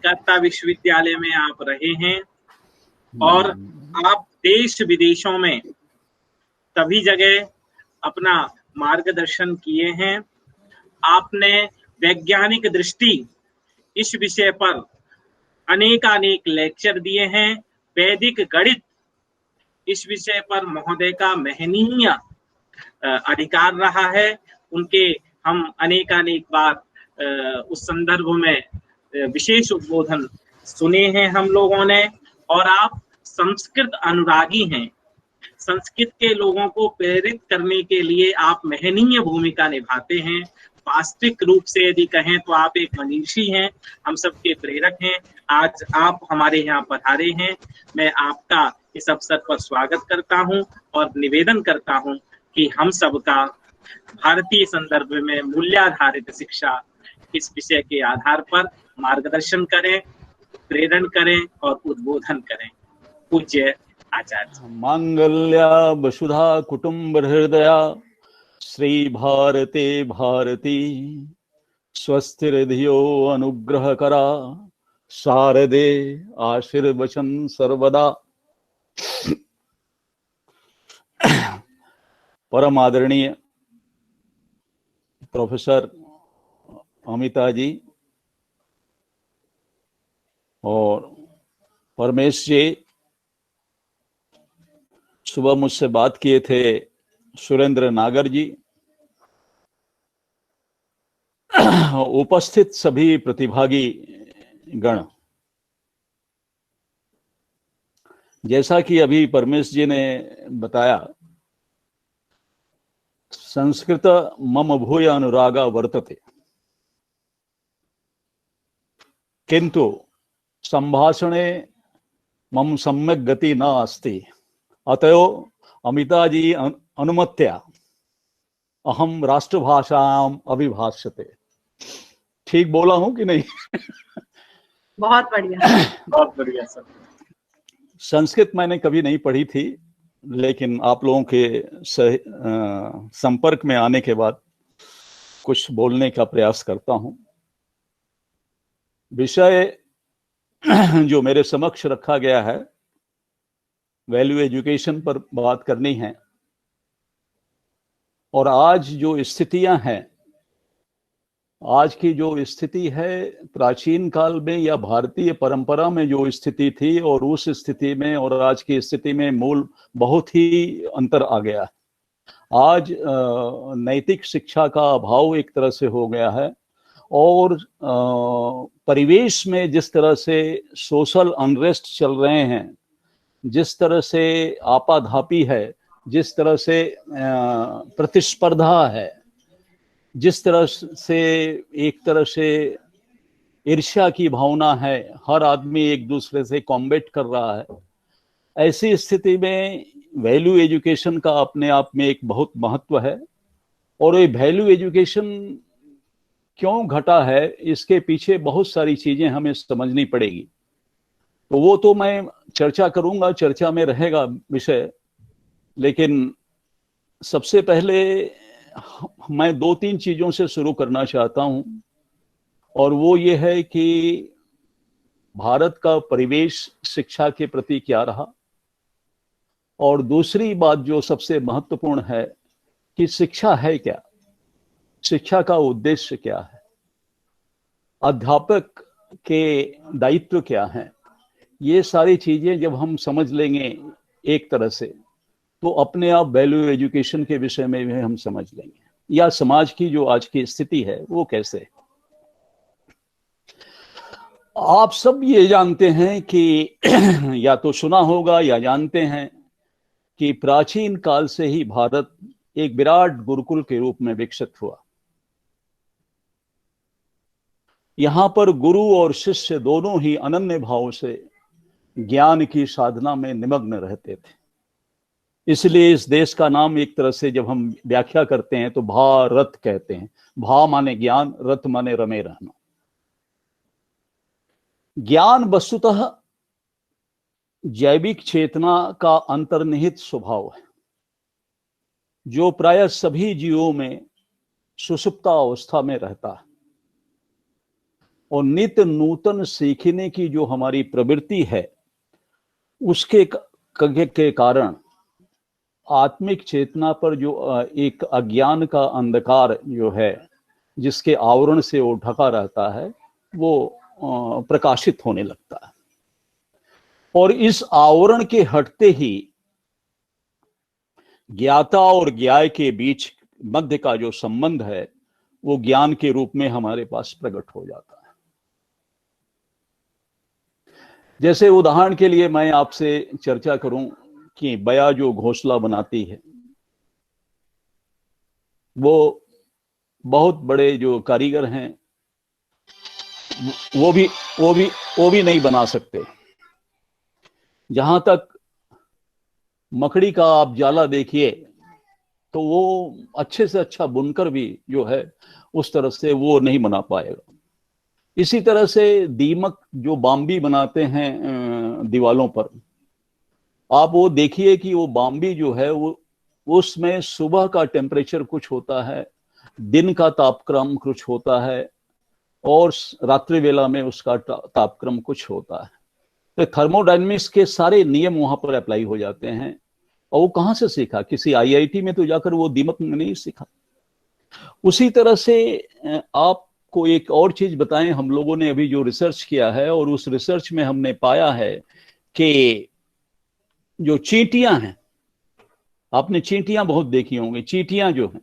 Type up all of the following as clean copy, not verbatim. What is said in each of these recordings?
कलकत्ता विश्वविद्यालय में आप रहे हैं और आप देश विदेशों में सभी जगह अपना मार्गदर्शन किए हैं। आपने वैज्ञानिक दृष्टि इस विषय पर अनेकानेक लेक्चर दिए हैं। वैदिक गणित इस विषय पर महोदय का महनीय अधिकार रहा है। उनके हम अनेकानेक बार उस संदर्भ में विशेष उद्बोधन सुने हैं हम लोगों ने। और आप संस्कृत अनुरागी हैं। संस्कृत के लोगों को प्रेरित करने के लिए आप महनीय भूमिका निभाते हैं। वास्तविक रूप से यदि कहें तो आप एक मनीषी हैं, हम सबके प्रेरक हैं। आज आप हमारे यहाँ पधारे हैं। मैं आपका इस अवसर पर स्वागत करता हूं और निवेदन करता हूं कि हम सबका भारतीय संदर्भ में मूल्याधारित शिक्षा इस विषय के आधार पर मार्गदर्शन करें, प्रेरण करें और उद्बोधन करें। पूज्य आचार्य। मांगल्या वसुधा कुटुंब हृदया श्री भारते भारती स्वस्तिर्धियो अनुग्रह करा शारदे आशीर्वचन सर्वदा। परम आदरणीय प्रोफेसर अमिता जी और परमेश जी, सुबह मुझसे बात किए थे सुरेंद्र नागर जी, उपस्थित सभी प्रतिभागी गण, जैसा कि अभी परमेश जी ने बताया, संस्कृत मम भूय अनुरागा वर्तते, किंतु संभाषणे मम सम्यक गति न अस्ति, अतयो अमिता जी अनुमत्या अहम राष्ट्रभाषायाम अभिभाष्यते। ठीक बोला हूं कि नहीं? बहुत बढ़िया, बहुत बढ़िया सर। संस्कृत मैंने कभी नहीं पढ़ी थी, लेकिन आप लोगों के संपर्क में आने के बाद कुछ बोलने का प्रयास करता हूं। विषय जो मेरे समक्ष रखा गया है, वैल्यू एजुकेशन पर बात करनी है। और आज जो स्थितियां हैं, आज की जो स्थिति है, प्राचीन काल में या भारतीय परंपरा में जो स्थिति थी और उस स्थिति में और आज की स्थिति में मूल बहुत ही अंतर आ गया है। आज नैतिक शिक्षा का अभाव एक तरह से हो गया है और परिवेश में जिस तरह से सोशल अनरेस्ट चल रहे हैं, जिस तरह से आपाधापी है, जिस तरह से प्रतिस्पर्धा है, जिस तरह से एक तरह से ईर्ष्या की भावना है, हर आदमी एक दूसरे से कॉम्बेट कर रहा है, ऐसी स्थिति में वैल्यू एजुकेशन का अपने आप में एक बहुत महत्व है। और ये वैल्यू एजुकेशन क्यों घटा है, इसके पीछे बहुत सारी चीजें हमें समझनी पड़ेगी। तो वो तो मैं चर्चा करूंगा, चर्चा में रहेगा विषय। लेकिन सबसे पहले मैं 2-3 चीजों से शुरू करना चाहता हूं, और वो ये है कि भारत का परिवेश शिक्षा के प्रति क्या रहा, और दूसरी बात जो सबसे महत्वपूर्ण है कि शिक्षा है क्या, शिक्षा का उद्देश्य क्या है, अध्यापक के दायित्व क्या है। ये सारी चीजें जब हम समझ लेंगे एक तरह से, तो अपने आप वैल्यू एजुकेशन के विषय में भी हम समझ लेंगे, या समाज की जो आज की स्थिति है वो कैसे। आप सब ये जानते हैं कि या तो सुना होगा या जानते हैं कि प्राचीन काल से ही भारत एक विराट गुरुकुल के रूप में विकसित हुआ। यहां पर गुरु और शिष्य दोनों ही अनन्य भाव से ज्ञान की साधना में निमग्न रहते थे। इसलिए इस देश का नाम एक तरह से जब हम व्याख्या करते हैं तो भारत कहते हैं। भा माने ज्ञान, रथ माने रमे रहना। ज्ञान वस्तुतः जैविक चेतना का अंतर्निहित स्वभाव है, जो प्रायः सभी जीवों में सुषुप्त अवस्था में रहता है। और नित्य नूतन सीखने की जो हमारी प्रवृत्ति है, उसके के कारण आत्मिक चेतना पर जो एक अज्ञान का अंधकार जो है, जिसके आवरण से वो ढका रहता है, वो प्रकाशित होने लगता है। और इस आवरण के हटते ही ज्ञाता और ज्ञाय के बीच मध्य का जो संबंध है, वो ज्ञान के रूप में हमारे पास प्रकट हो जाता है। जैसे उदाहरण के लिए मैं आपसे चर्चा करूं कि बया जो घोंसला बनाती है, वो बहुत बड़े जो कारीगर हैं वो भी नहीं बना सकते। जहां तक मकड़ी का आप जाला देखिए, तो वो अच्छे से अच्छा बुनकर भी जो है उस तरह से वो नहीं बना पाएगा। इसी तरह से दीमक जो बाम्बी बनाते हैं दीवालों पर, आप वो देखिए कि वो बाम्बी जो है वो उसमें सुबह का टेम्परेचर कुछ होता है, दिन का तापक्रम कुछ होता है, और रात्रि वेला में उसका तापक्रम कुछ होता है। तो थर्मोडायनेमिक्स के सारे नियम वहां पर अप्लाई हो जाते हैं। और वो कहां से सीखा? किसी आईआईटी में तो जाकर वो दीमक नहीं सीखा। उसी तरह से आपको एक और चीज बताएं, हम लोगों ने अभी जो रिसर्च किया है, और उस रिसर्च में हमने पाया है कि जो चींटियां हैं, आपने चींटियां बहुत देखी होंगी, चींटियां जो हैं,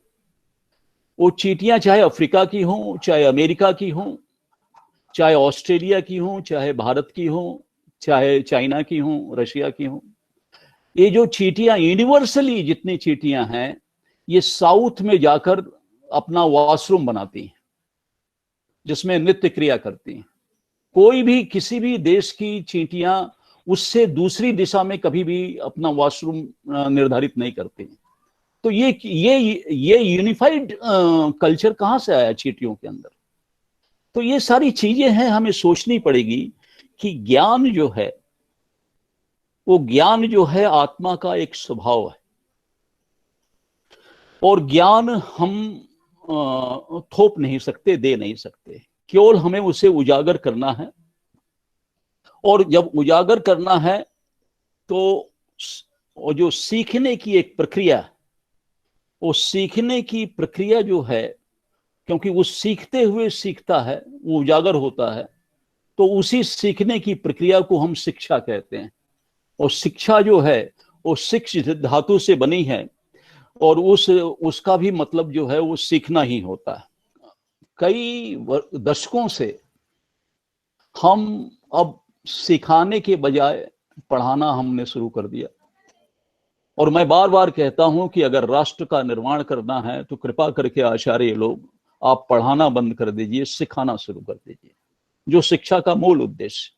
वो चींटियां चाहे अफ्रीका की हों, चाहे अमेरिका की हों, चाहे ऑस्ट्रेलिया की हों, चाहे भारत की हों, चाहे चाइना की हों, रशिया की हों, ये जो चींटियां यूनिवर्सली जितनी चींटियां हैं, ये साउथ में जाकर अपना वॉशरूम बनाती हैं, जिसमें नित्य क्रिया करती हैं। कोई भी किसी भी देश की चींटियां उससे दूसरी दिशा में कभी भी अपना वॉशरूम निर्धारित नहीं करती। तो ये यूनिफाइड कल्चर कहां से आया चींटियों के अंदर? तो ये सारी चीजें हैं, हमें सोचनी पड़ेगी कि ज्ञान जो है, वो ज्ञान जो है आत्मा का एक स्वभाव है, और ज्ञान हम थोप नहीं सकते, दे नहीं सकते, केवल हमें उसे उजागर करना है। और जब उजागर करना है तो जो सीखने की एक प्रक्रिया, वो सीखने की प्रक्रिया जो है, क्योंकि वो सीखते हुए सीखता है, वो उजागर होता है, तो उसी सीखने की प्रक्रिया को हम शिक्षा कहते हैं। और शिक्षा जो है वो शिक्ष धातु से बनी है, और उसका भी मतलब जो है वो सीखना ही होता है। कई दशकों से हम अब सिखाने के बजाय पढ़ाना हमने शुरू कर दिया। और मैं बार बार कहता हूं कि अगर राष्ट्र का निर्माण करना है तो कृपा करके आचार्य लोग, आप पढ़ाना बंद कर दीजिए, सिखाना शुरू कर दीजिए, जो शिक्षा का मूल उद्देश्य।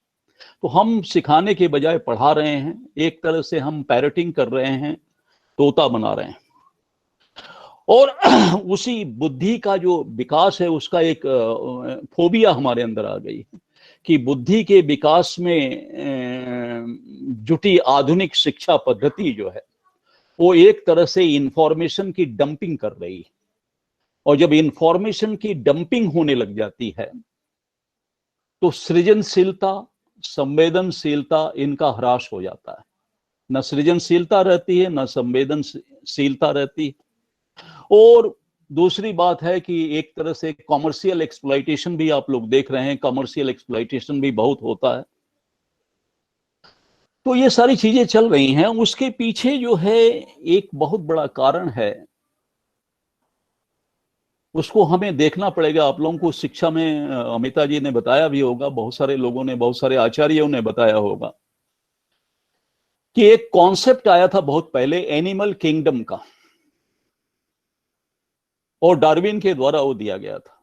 तो हम सिखाने के बजाय पढ़ा रहे हैं, एक तरह से हम पैरेटिंग कर रहे हैं, तोता बना रहे हैं। और उसी बुद्धि का जो विकास है, उसका एक फोबिया हमारे अंदर आ गई कि बुद्धि के विकास में जुटी आधुनिक शिक्षा पद्धति जो है, वो एक तरह से इंफॉर्मेशन की डंपिंग कर रही है। और जब इंफॉर्मेशन की डंपिंग होने लग जाती है, तो सृजनशीलता, संवेदनशीलता, इनका ह्रास हो जाता है। न सृजनशीलता रहती है, न संवेदनशीलता रहती है। और दूसरी बात है कि एक तरह से कॉमर्शियल एक्सप्लॉइटेशन भी आप लोग देख रहे हैं, कॉमर्शियल एक्सप्लॉइटेशन भी बहुत होता है। तो ये सारी चीजें चल रही हैं। उसके पीछे जो है एक बहुत बड़ा कारण है, उसको हमें देखना पड़ेगा। आप लोगों को शिक्षा में अमिता जी ने बताया भी होगा, बहुत सारे लोगों ने, बहुत सारे आचार्यों ने बताया होगा कि एक कॉन्सेप्ट आया था बहुत पहले एनिमल किंगडम का, और डार्विन के द्वारा वो दिया गया था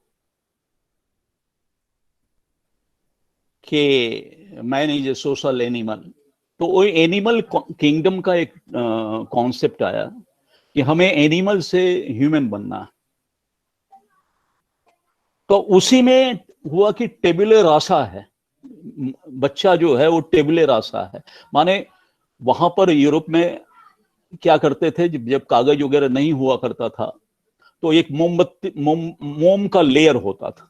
कि man is a social animal. तो वो एनिमल किंगडम का एक कॉन्सेप्ट आया कि हमें एनिमल से ह्यूमन बनना है। तो उसी में हुआ कि टेबुले रासा है, बच्चा जो है वो टेबुले रासा है। माने वहां पर यूरोप में क्या करते थे, जब कागज वगैरह नहीं हुआ करता था, तो एक मोम का लेयर होता था,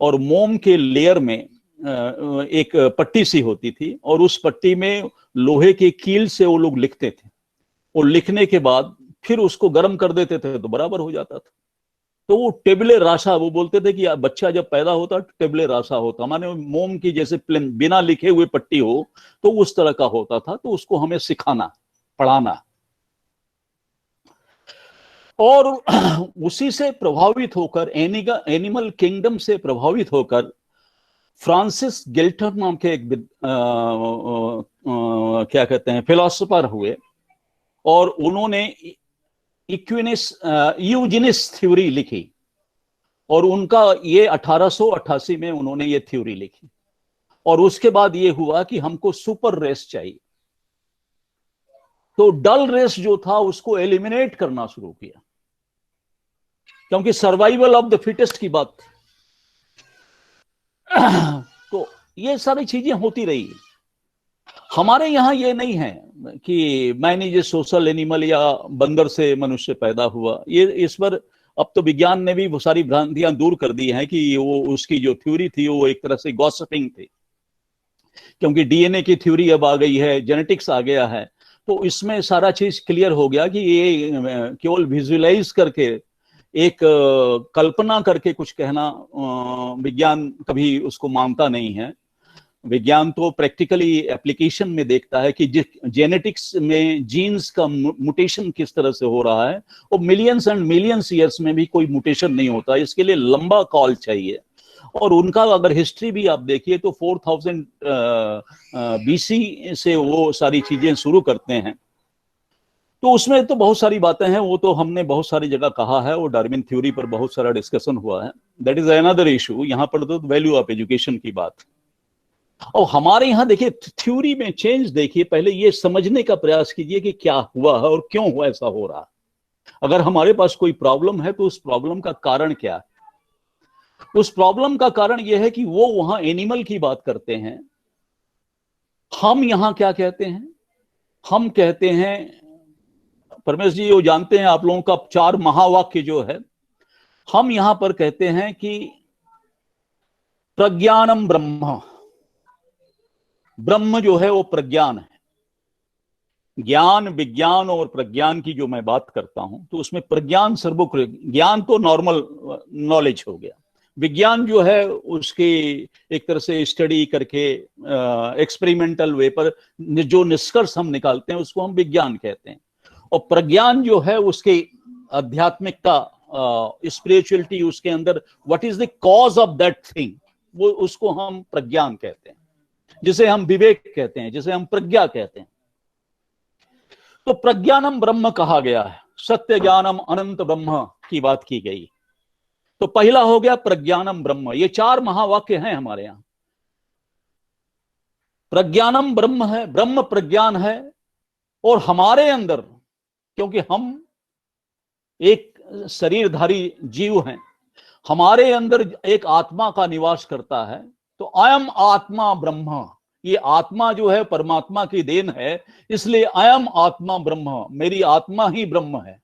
और मोम के लेयर में एक पट्टी सी होती थी, और उस पट्टी में लोहे के कील से वो लोग लिखते थे, और लिखने के बाद फिर उसको गर्म कर देते थे तो बराबर हो जाता था। तो वो टेबले राशा, वो बोलते थे कि बच्चा जब पैदा होता टेबले राशा होता, माने मोम की जैसे बिना लिखे हुए पट्टी हो, तो उस तरह का होता था। तो उसको हमें सिखाना, पढ़ाना, और उसी से प्रभावित होकर, एनिमल किंगडम से प्रभावित होकर फ्रांसिस गेल्टन नाम के एक क्या कहते हैं फिलोसोफर हुए, और उन्होंने यूजेनिस थ्योरी लिखी, और उनका ये 1888 में उन्होंने ये थ्योरी लिखी। और उसके बाद ये हुआ कि हमको सुपर रेस चाहिए, तो डल रेस जो था उसको एलिमिनेट करना शुरू किया, क्योंकि सर्वाइवल ऑफ द फिटेस्ट की बात थी। तो ये सारी चीजें होती रही। हमारे यहां ये नहीं है कि man is a social animal या बंदर से मनुष्य पैदा हुआ। ये इस पर अब तो विज्ञान ने भी वो सारी भ्रांतियां दूर कर दी हैं कि वो उसकी जो थ्योरी थी वो एक तरह से गॉसिपिंग थी, क्योंकि डीएनए की थ्योरी अब आ गई है, जेनेटिक्स आ गया है। तो इसमें सारा चीज क्लियर हो गया कि ये केवल विजुअलाइज करके, एक कल्पना करके कुछ कहना विज्ञान कभी उसको मानता नहीं है। विज्ञान तो प्रैक्टिकली एप्लीकेशन में देखता है कि जेनेटिक्स में जीन्स का म्यूटेशन किस तरह से हो रहा है, और मिलियंस एंड मिलियंस ईयर्स में भी कोई म्यूटेशन नहीं होता। इसके लिए लंबा कॉल चाहिए, और उनका अगर हिस्ट्री भी आप देखिए तो 4000 BC से वो सारी चीजें शुरू करते हैं। तो उसमें तो बहुत सारी बातें हैं, वो तो हमने बहुत सारी जगह कहा है, वो डार्विन थ्योरी पर बहुत सारा डिस्कशन हुआ है। That is another issue. यहाँ पर तो वैल्यू ऑफ एजुकेशन की बात। और हमारे यहाँ देखिए थ्योरी में चेंज देखिए, पहले ये समझने का प्रयास कीजिए कि क्या हुआ है और क्यों हुआ, ऐसा हो रहा है। अगर हमारे पास कोई प्रॉब्लम है तो उस प्रॉब्लम का कारण क्या है। उस प्रॉब्लम का कारण यह है कि वो वहां एनिमल की बात करते हैं, हम यहां क्या कहते हैं, हम कहते हैं, परमेश जी वो जानते हैं आप लोगों का 4 महावाक्य जो है, हम यहां पर कहते हैं कि प्रज्ञानम ब्रह्म, ब्रह्म जो है वो प्रज्ञान है। ज्ञान, विज्ञान और प्रज्ञान की जो मैं बात करता हूं तो उसमें प्रज्ञान सर्वोपरि। ज्ञान तो नॉर्मल नॉलेज हो गया, विज्ञान जो है उसके एक तरह से स्टडी करके एक्सपेरिमेंटल वे पर जो निष्कर्ष हम निकालते हैं उसको हम विज्ञान कहते हैं। और प्रज्ञान जो है उसके आध्यात्मिकता, स्पिरिचुअलिटी, उसके अंदर what is the cause of that thing, वो उसको हम प्रज्ञान कहते हैं, जिसे हम विवेक कहते हैं, जिसे हम प्रज्ञा कहते हैं। तो प्रज्ञानम ब्रह्म कहा गया है, सत्य ज्ञानम अनंत ब्रह्म की बात की गई। तो पहला हो गया प्रज्ञानम ब्रह्म। ये 4 महावाक्य हैं हमारे यहां। प्रज्ञानम ब्रह्म है, ब्रह्म प्रज्ञान है। और हमारे अंदर, क्योंकि हम एक शरीरधारी जीव हैं, हमारे अंदर एक आत्मा का निवास करता है। तो अयम आत्मा ब्रह्म, ये आत्मा जो है परमात्मा की देन है, इसलिए अयम आत्मा ब्रह्म, मेरी आत्मा ही ब्रह्म है।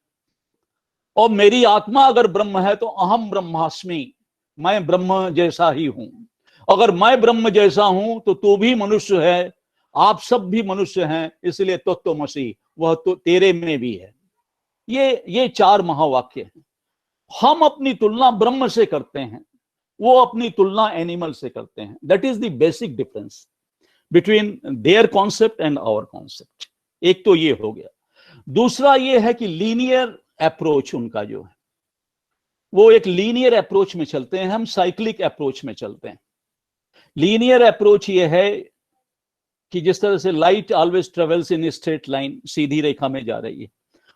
और मेरी आत्मा अगर ब्रह्म है तो अहम ब्रह्मास्मि, मैं ब्रह्म जैसा ही हूं। अगर मैं ब्रह्म जैसा हूं तो तू भी मनुष्य है, आप सब भी मनुष्य हैं, इसलिए तत्त्वमसि, वह तो तेरे में भी है। ये 4 महावाक्य हैं। हम अपनी तुलना ब्रह्म से करते हैं, वो अपनी तुलना एनिमल से करते हैं। That is the basic difference between their concept and our concept. एक तो ये हो गया। दूसरा ये है कि लीनियर अप्रोच उनका जो है, वो एक लीनियर अप्रोच में चलते हैं, हम साइक्लिक अप्रोच में चलते हैं। लीनियर अप्रोच ये है कि जिस तरह से light always travels in straight line, सीधी रेखा में जा रही है,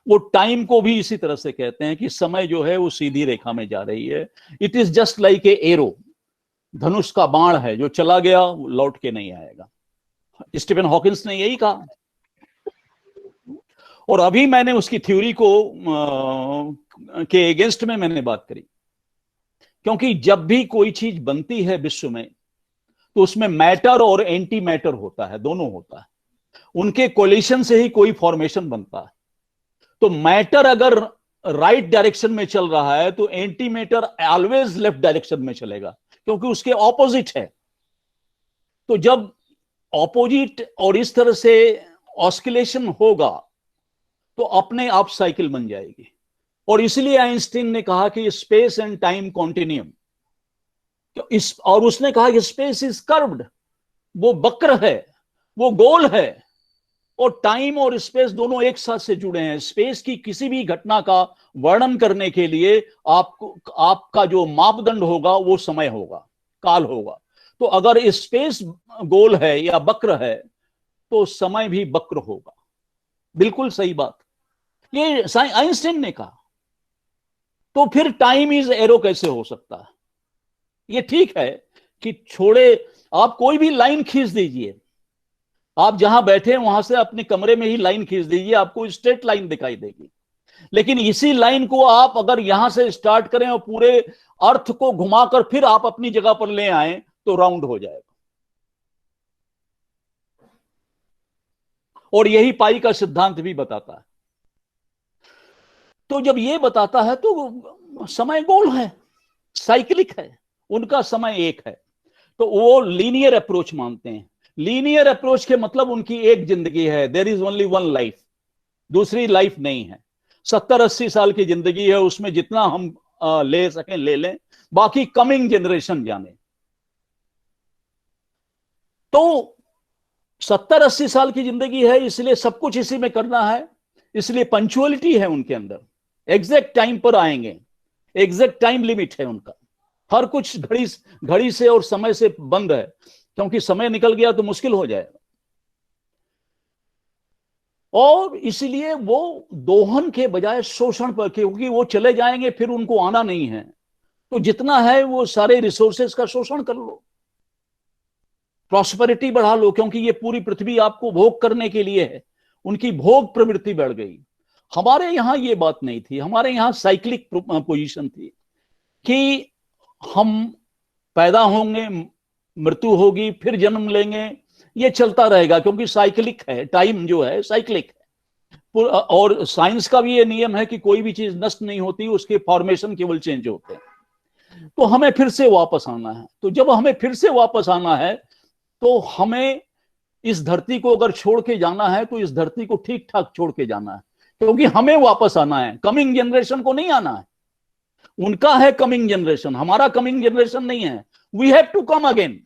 वो टाइम को भी इसी तरह से कहते हैं कि समय जो है वो सीधी रेखा में जा रही है। It is just like a arrow, धनुष का बाण है, जो चला गया वो लौट के नहीं आएगा। स्टीफन हॉकिंस ने यही कहा। और अभी मैंने उसकी थ्योरी को के अगेंस्ट में मैंने बात करी, क्योंकि जब भी कोई चीज बनती है विश्व में तो उसमें मैटर और एंटी मैटर होता है, दोनों होता है। उनके कोलिशन से ही कोई फॉर्मेशन बनता है। तो मैटर अगर राइट डायरेक्शन में चल रहा है तो anti matter always left direction में चलेगा, क्योंकि उसके ऑपोजिट है। तो जब ऑपोजिट और इस तरह से ऑस्किलेशन होगा तो अपने आप साइकिल बन जाएगी। और इसलिए आइंस्टीन ने कहा कि स्पेस एंड टाइम कॉन्टिन्यूम, और उसने कहा कि स्पेस इज कर्व्ड, वो वक्र है, वो गोल है, और टाइम और स्पेस दोनों एक साथ से जुड़े हैं। स्पेस की किसी भी घटना का वर्णन करने के लिए आपका जो मापदंड होगा वो समय होगा, काल होगा। तो अगर स्पेस गोल है या वक्र है तो समय भी वक्र होगा। बिल्कुल सही बात, ये आइंस्टीन ने कहा। तो फिर टाइम इज एरो कैसे हो सकता है? ये ठीक है कि छोड़े, आप कोई भी लाइन खींच दीजिए, आप जहां बैठे हैं वहां से अपने कमरे में ही लाइन खींच दीजिए, आपको स्ट्रेट लाइन दिखाई देगी। लेकिन इसी लाइन को आप अगर यहां से स्टार्ट करें और पूरे अर्थ को घुमाकर फिर आप अपनी जगह पर ले आए तो राउंड हो जाएगा। और यही पाई का सिद्धांत भी बताता है। तो जब ये बताता है तो समय गोल है, साइक्लिक है, उनका समय एक है। तो वो लीनियर अप्रोच मानते हैं। लीनियर अप्रोच के मतलब उनकी एक जिंदगी है, there is only one life, दूसरी लाइफ नहीं है। 70-80 साल की जिंदगी है, उसमें जितना हम ले सकें ले लें, बाकी कमिंग जनरेशन जाने। तो 70-80 साल की जिंदगी है, इसलिए सब कुछ इसी में करना है, इसलिए पंचुअलिटी है उनके अंदर, एग्जैक्ट टाइम पर आएंगे, एग्जैक्ट टाइम लिमिट है उनका। हर कुछ घड़ी से और समय से बंद है, क्योंकि समय निकल गया तो मुश्किल हो जाएगा। और इसलिए वो दोहन के बजाय शोषण पर, क्योंकि वो चले जाएंगे फिर उनको आना नहीं है, तो जितना है वो सारे रिसोर्सेस का शोषण कर लो, प्रॉस्पेरिटी बढ़ा लो, क्योंकि ये पूरी पृथ्वी आपको भोग करने के लिए है। उनकी भोग प्रवृत्ति बढ़ गई। हमारे यहां ये बात नहीं थी, हमारे यहां साइक्लिक पोजीशन थी कि हम पैदा होंगे, मृत्यु होगी, फिर जन्म लेंगे, ये चलता रहेगा, क्योंकि साइक्लिक है, टाइम जो है साइक्लिक है। और साइंस का भी ये नियम है कि कोई भी चीज नष्ट नहीं होती, उसके फॉर्मेशन केवल चेंज होते हैं। तो हमें फिर से वापस आना है। तो जब हमें फिर से वापस आना है तो हमें इस धरती को अगर छोड़ के जाना है तो इस धरती को ठीक ठाक छोड़ के जाना है, क्योंकि हमें वापस आना है, कमिंग जनरेशन को नहीं आना है। उनका है कमिंग जनरेशन, हमारा कमिंग जनरेशन नहीं है। We have to come again,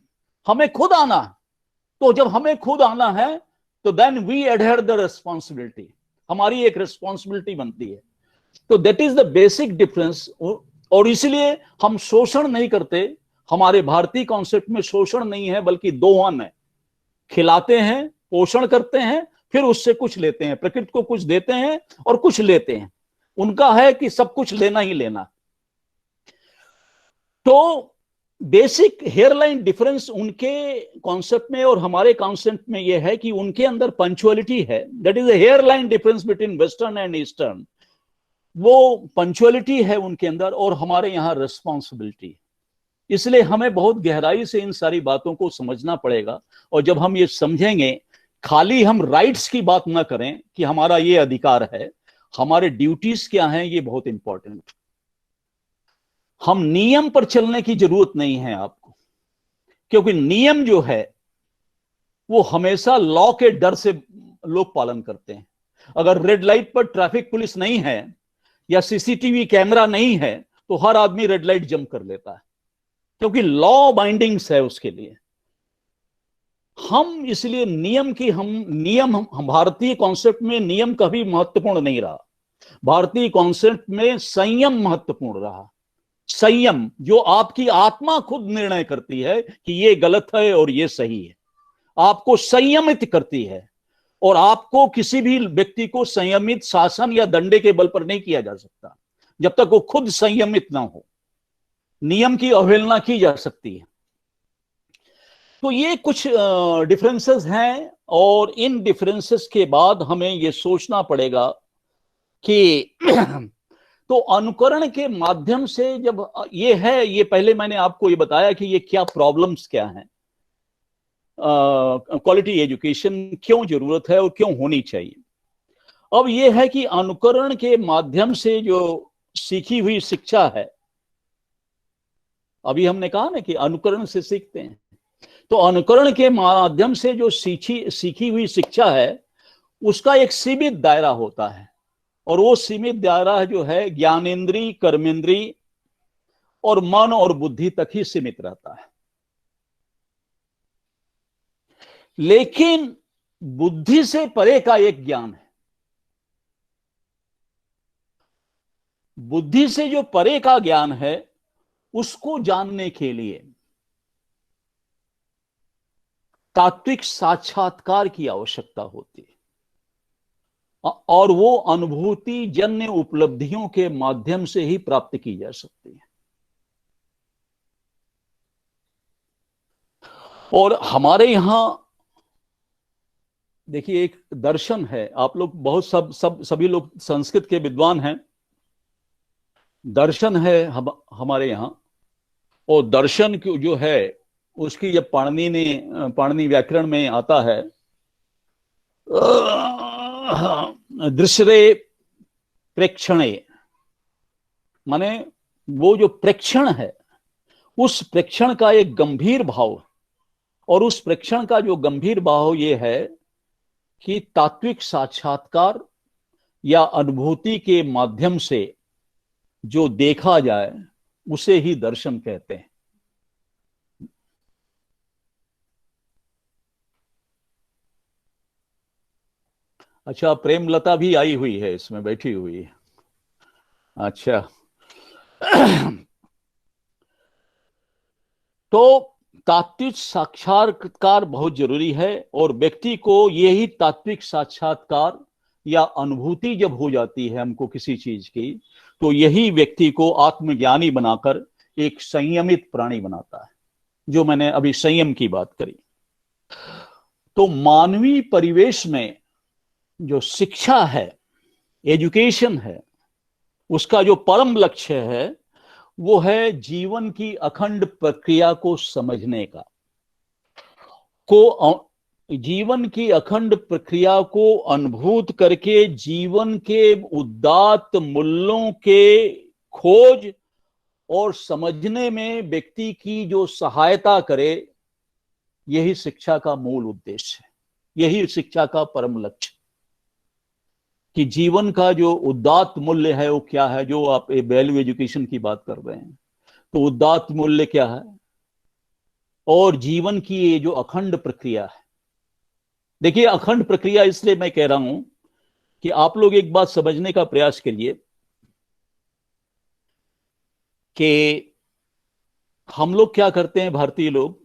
हमें खुद आना है। तो जब हमें खुद आना है तो then we adhere the responsibility, हमारी एक रिस्पॉन्सिबिलिटी बनती है। तो that is the basic difference. और इसलिए हम शोषण नहीं करते, हमारे भारतीय कॉन्सेप्ट में शोषण नहीं है बल्कि दोहन है। खिलाते हैं, पोषण करते हैं, फिर उससे कुछ लेते हैं, प्रकृति को कुछ देते हैं और कुछ लेते हैं। उनका है कि सब कुछ लेना ही लेना। तो बेसिक हेयरलाइन डिफरेंस उनके कॉन्सेप्ट में और हमारे कॉन्सेप्ट में यह है कि उनके अंदर पंचुअलिटी है। That is a hairline difference between western and eastern. वो पंचुअलिटी है उनके अंदर और हमारे यहाँ रिस्पॉन्सिबिलिटी। इसलिए हमें बहुत गहराई से इन सारी बातों को समझना पड़ेगा। और जब हम ये समझेंगे, खाली हम राइट्स की बात ना करें कि हमारा ये अधिकार है, हमारे ड्यूटीज क्या हैं, ये बहुत इंपॉर्टेंट। हम नियम पर चलने की जरूरत नहीं है आपको, क्योंकि नियम जो है वो हमेशा लॉ के डर से लोग पालन करते हैं। अगर रेड लाइट पर ट्रैफिक पुलिस नहीं है या सीसीटीवी कैमरा नहीं है तो हर आदमी रेड लाइट जंप कर लेता है, क्योंकि लॉ बाइंडिंग्स है उसके लिए। हम इसलिए नियम हम भारतीय कॉन्सेप्ट में नियम कभी महत्वपूर्ण नहीं रहा। भारतीय कॉन्सेप्ट में संयम महत्वपूर्ण रहा। संयम, जो आपकी आत्मा खुद निर्णय करती है कि ये गलत है और ये सही है, आपको संयमित करती है। और आपको किसी भी व्यक्ति को संयमित शासन या दंडे के बल पर नहीं किया जा सकता जब तक वो खुद संयमित ना हो। नियम की अवहेलना की जा सकती है। तो ये कुछ डिफरेंसेस हैं, और इन डिफरेंसेस के बाद हमें ये सोचना पड़ेगा कि तो अनुकरण के माध्यम से जब ये है, ये पहले मैंने आपको ये बताया कि ये क्या प्रॉब्लम्स क्या हैं, क्वालिटी एजुकेशन क्यों जरूरत है और क्यों होनी चाहिए। अब ये है कि अनुकरण के माध्यम से जो सीखी हुई शिक्षा है अभी हमने कहा ना कि अनुकरण से सीखते हैं, तो अनुकरण के माध्यम से जो सीखी हुई शिक्षा है उसका एक सीमित दायरा होता है, और वो सीमित दायरा जो है ज्ञानेंद्री, कर्मेंद्री और मन और बुद्धि तक ही सीमित रहता है। लेकिन बुद्धि से परे का एक ज्ञान है। बुद्धि से जो परे का ज्ञान है उसको जानने के लिए तात्विक साक्षात्कार की आवश्यकता होती है, और वो अनुभूति जन्य उपलब्धियों के माध्यम से ही प्राप्त की जा सकती है। और हमारे यहां देखिए एक दर्शन है, आप लोग बहुत सभी लोग संस्कृत के विद्वान हैं, दर्शन है हमारे यहां, और दर्शन जो है उसकी जब पाणिनि व्याकरण में आता है, दृश्ये प्रेक्षणे, माने वो जो प्रेक्षण है उस प्रेक्षण का एक गंभीर भाव, और उस प्रेक्षण का जो गंभीर भाव ये है कि तात्विक साक्षात्कार या अनुभूति के माध्यम से जो देखा जाए उसे ही दर्शन कहते हैं। अच्छा, प्रेमलता भी आई हुई है, इसमें बैठी हुई है। अच्छा तो तात्विक साक्षात्कार बहुत जरूरी है, और व्यक्ति को यही तात्विक साक्षात्कार या अनुभूति जब हो जाती है हमको किसी चीज की, तो यही व्यक्ति को आत्मज्ञानी बनाकर एक संयमित प्राणी बनाता है, जो मैंने अभी संयम की बात करी। तो मानवीय परिवेश में जो शिक्षा है, एजुकेशन है, उसका जो परम लक्ष्य है वो है जीवन की अखंड प्रक्रिया को समझने का, जीवन की अखंड प्रक्रिया को अनुभूत करके जीवन के उदात्त मूल्यों के खोज और समझने में व्यक्ति की जो सहायता करे, यही शिक्षा का मूल उद्देश्य है, यही शिक्षा का परम लक्ष्य, कि जीवन का जो उदात्त मूल्य है वो क्या है। जो आप वैल्यू एजुकेशन की बात कर रहे हैं, तो उदात्त मूल्य क्या है, और जीवन की ये जो अखंड प्रक्रिया है। देखिए, अखंड प्रक्रिया इसलिए मैं कह रहा हूं कि आप लोग एक बात समझने का प्रयास करिए कि हम लोग क्या करते हैं, भारतीय लोग,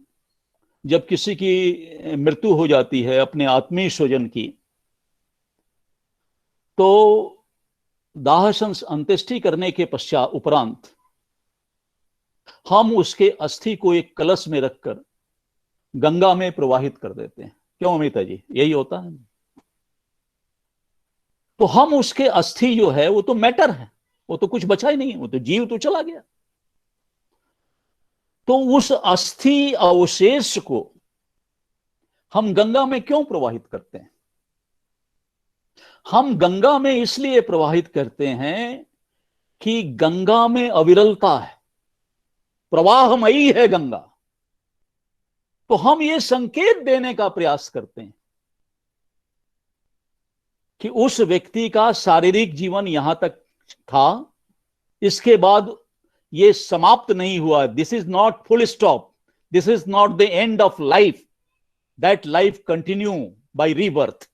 जब किसी की मृत्यु हो जाती है अपने आत्मीय स्वजन की, तो दाह अंत्येष्टि करने के पश्चात उपरांत हम उसके अस्थि को एक कलश में रखकर गंगा में प्रवाहित कर देते हैं। क्यों अमिता जी, यही होता है। तो हम उसके अस्थि जो है वो तो मैटर है, वो तो कुछ बचा ही नहीं है, वो तो जीव तो चला गया। तो उस अस्थि अवशेष को हम गंगा में क्यों प्रवाहित करते हैं? हम गंगा में इसलिए प्रवाहित करते हैं कि गंगा में अविरलता है, प्रवाहमयी है गंगा। तो हम ये संकेत देने का प्रयास करते हैं कि उस व्यक्ति का शारीरिक जीवन यहां तक था, इसके बाद ये समाप्त नहीं हुआ। This is not full stop, this is not the end of life, that life continue by rebirth.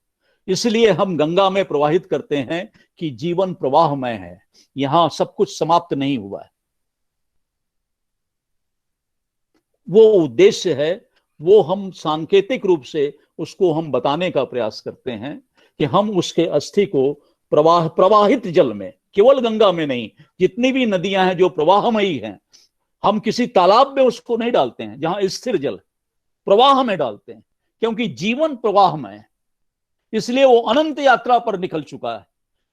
इसलिए हम गंगा में प्रवाहित करते हैं कि जीवन प्रवाहमय है, यहां सब कुछ समाप्त नहीं हुआ है। वो उद्देश्य है, वो हम सांकेतिक रूप से उसको हम बताने का प्रयास करते हैं कि हम उसके अस्थि को प्रवाहित जल में, केवल गंगा में नहीं, जितनी भी नदियां हैं जो प्रवाहमयी हैं, हम किसी तालाब में उसको नहीं डालते हैं जहां स्थिर जल, प्रवाह में डालते हैं, क्योंकि जीवन प्रवाहमय है। इसलिए वो अनंत यात्रा पर निकल चुका है,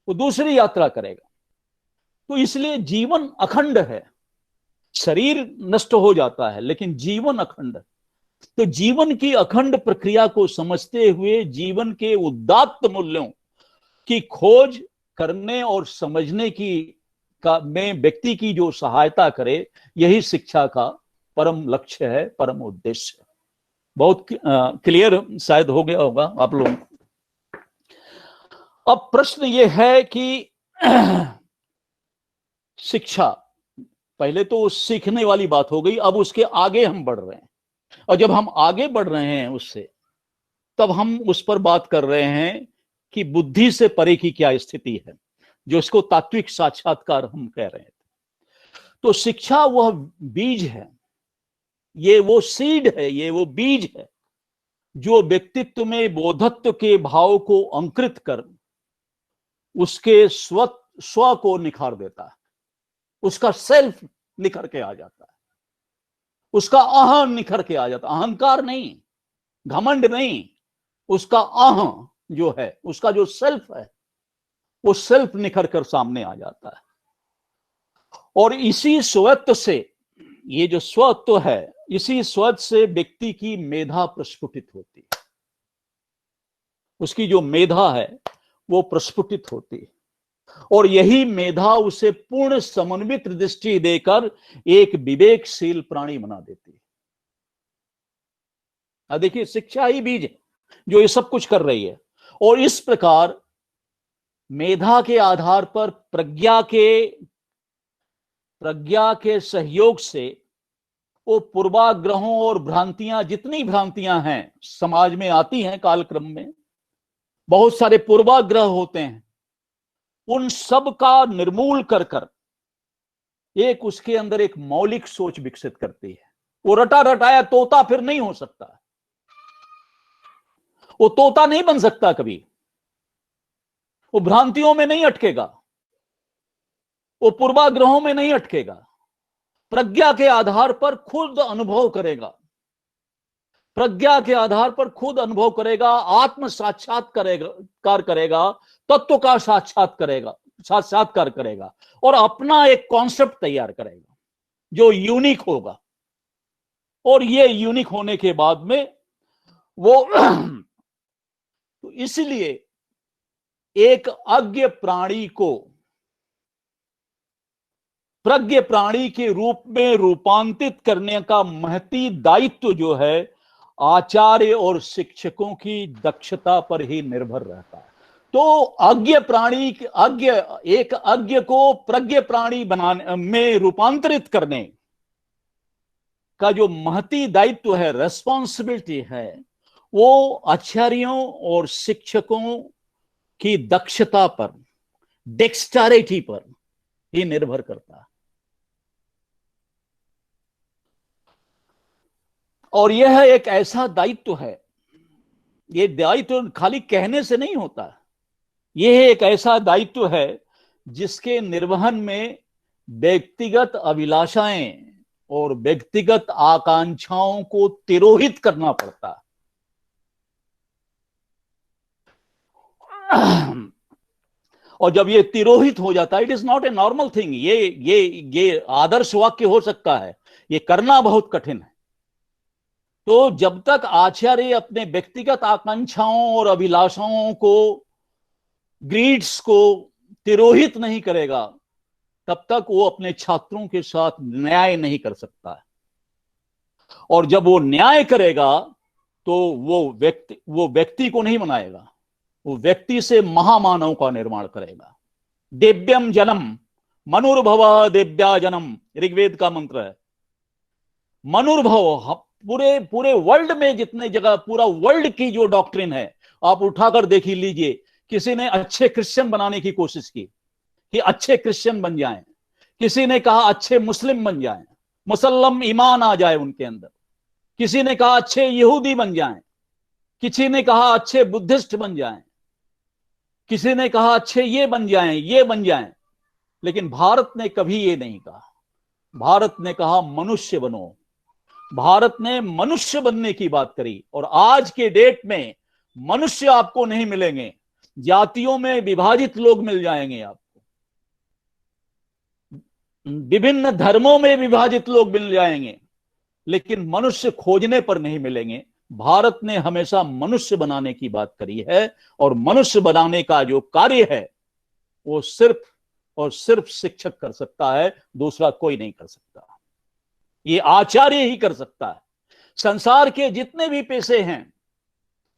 वो दूसरी यात्रा करेगा। तो इसलिए जीवन अखंड है। शरीर नष्ट हो जाता है लेकिन जीवन अखंड है। तो जीवन की अखंड प्रक्रिया को समझते हुए जीवन के उदात्त मूल्यों की खोज करने और समझने की में व्यक्ति की जो सहायता करे, यही शिक्षा का परम लक्ष्य है, परम उद्देश्य। बहुत क्लियर शायद हो गया होगा आप लोग। अब प्रश्न ये है कि शिक्षा, पहले तो सीखने वाली बात हो गई, अब उसके आगे हम बढ़ रहे हैं, और जब हम आगे बढ़ रहे हैं उससे, तब हम उस पर बात कर रहे हैं कि बुद्धि से परे की क्या स्थिति है, जो इसको तात्विक साक्षात्कार हम कह रहे हैं। तो शिक्षा वह बीज है, ये वो सीड है, ये वो बीज है जो व्यक्तित्व में बोधत्व के भाव को अंकुरित कर उसके स्व को निखार देता है, उसका सेल्फ निखर के आ जाता है, उसका अह निखर के आ जाता है। अहंकार नहीं, घमंड नहीं, उसका अह जो है, उसका जो सेल्फ है, वो सेल्फ निखर कर सामने आ जाता है। और इसी स्वत्व से, ये जो स्वत्व है, इसी स्वत्व से व्यक्ति की मेधा प्रस्फुटित होती है, उसकी जो मेधा है वो प्रस्फुटित होती है, और यही मेधा उसे पूर्ण समन्वित दृष्टि देकर एक विवेकशील प्राणी बना देती है। देखिए, शिक्षा ही बीज है जो ये सब कुछ कर रही है। और इस प्रकार मेधा के आधार पर प्रज्ञा के सहयोग से वो पूर्वाग्रहों और भ्रांतियां, जितनी भ्रांतियां हैं समाज में आती हैं कालक्रम में, बहुत सारे पूर्वाग्रह होते हैं, उन सब का निर्मूल कर कर एक उसके अंदर एक मौलिक सोच विकसित करती है। वो रटा रटाया तोता फिर नहीं हो सकता, वो तोता नहीं बन सकता कभी, वो भ्रांतियों में नहीं अटकेगा, वो पूर्वाग्रहों में नहीं अटकेगा, प्रज्ञा के आधार पर खुद अनुभव करेगा, प्रज्ञा के आधार पर खुद अनुभव करेगा, आत्म साक्षात्कार करेगा, तत्व का साक्षात्कार करेगा और अपना एक कॉन्सेप्ट तैयार करेगा जो यूनिक होगा। और ये यूनिक होने के बाद में वो तो इसलिए एक अज्ञ प्राणी को प्रज्ञ प्राणी के रूप में रूपांतरित करने का महती दायित्व जो है आचार्य और शिक्षकों की दक्षता पर ही निर्भर रहता है। तो एक अज्ञ को प्रज्ञ प्राणी बनाने में रूपांतरित करने का जो महती दायित्व है, रेस्पॉन्सिबिलिटी है, वो आचार्यों और शिक्षकों की दक्षता पर, डेक्स्टारिटी पर ही निर्भर करता है। और यह एक ऐसा दायित्व है, ये दायित्व खाली कहने से नहीं होता, यह एक ऐसा दायित्व है जिसके निर्वहन में व्यक्तिगत अभिलाषाएं और व्यक्तिगत आकांक्षाओं को तिरोहित करना पड़ता है। और जब ये तिरोहित हो जाता है, it is not a normal thing, ये आदर्श वाक्य हो सकता है, ये करना बहुत कठिन है। तो जब तक आचार्य अपने व्यक्तिगत आकांक्षाओं और अभिलाषाओं को, ग्रीड्स को तिरोहित नहीं करेगा, तब तक वो अपने छात्रों के साथ न्याय नहीं कर सकता है। और जब वो न्याय करेगा तो वो व्यक्ति को नहीं बनाएगा, वो व्यक्ति से महामानव का निर्माण करेगा। दिव्यम जनम मनुर्भव दिव्या जनम, ऋग्वेद का मंत्र है। मनुर्भव, पूरे वर्ल्ड में जितने जगह, पूरा वर्ल्ड की जो डॉक्ट्रिन है आप उठाकर देख लीजिए, किसी ने अच्छे क्रिश्चियन बनाने की कोशिश की कि अच्छे क्रिश्चियन बन जाएं, किसी ने कहा अच्छे मुस्लिम बन जाएं, मुसल्लम ईमान आ जाए उनके अंदर, किसी ने कहा अच्छे यहूदी बन जाएं, किसी ने कहा अच्छे बुद्धिस्ट बन जाएं, किसी ने कहा अच्छे ये बन जाएं। लेकिन भारत ने कभी ये नहीं कहा। भारत ने कहा मनुष्य बनो। भारत ने मनुष्य बनने की बात करी। और आज के डेट में मनुष्य आपको नहीं मिलेंगे, जातियों में विभाजित लोग मिल जाएंगे आपको, विभिन्न धर्मों में विभाजित लोग मिल जाएंगे, लेकिन मनुष्य खोजने पर नहीं मिलेंगे। भारत ने हमेशा मनुष्य बनाने की बात करी है, और मनुष्य बनाने का जो कार्य है वो सिर्फ और सिर्फ शिक्षक कर सकता है, दूसरा कोई नहीं कर सकता। ये आचार्य ही कर सकता है। संसार के जितने भी पेशे हैं,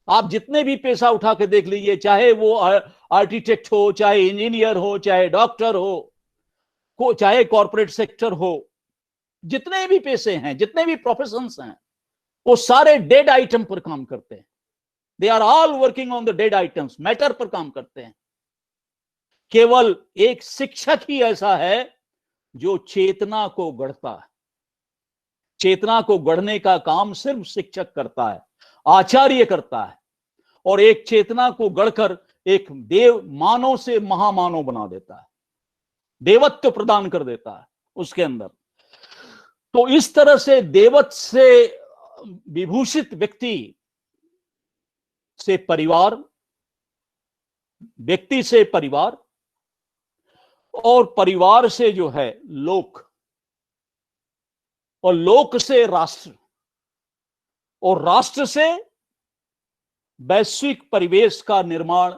आप जितने भी पेशा उठा के देख लीजिए, चाहे वो आर्किटेक्ट हो, चाहे इंजीनियर हो, चाहे डॉक्टर हो, चाहे कॉर्पोरेट सेक्टर हो, जितने भी पेशे हैं, जितने भी प्रोफेशंस हैं, वो सारे डेड आइटम पर काम करते हैं। They are all working on the dead items, matter पर काम करते हैं। केवल एक शिक्षक ही ऐसा है जो चेतना को गढ़ता है। चेतना को गढ़ने का काम सिर्फ शिक्षक करता है, आचार्य करता है, और एक चेतना को गढ़कर एक देव मानव से महामानव बना देता है, देवत्व प्रदान कर देता है उसके अंदर। तो इस तरह से देवत्व से विभूषित व्यक्ति से परिवार, व्यक्ति से परिवार, और परिवार से जो है लोक, और लोक से राष्ट्र, और राष्ट्र से वैश्विक परिवेश का निर्माण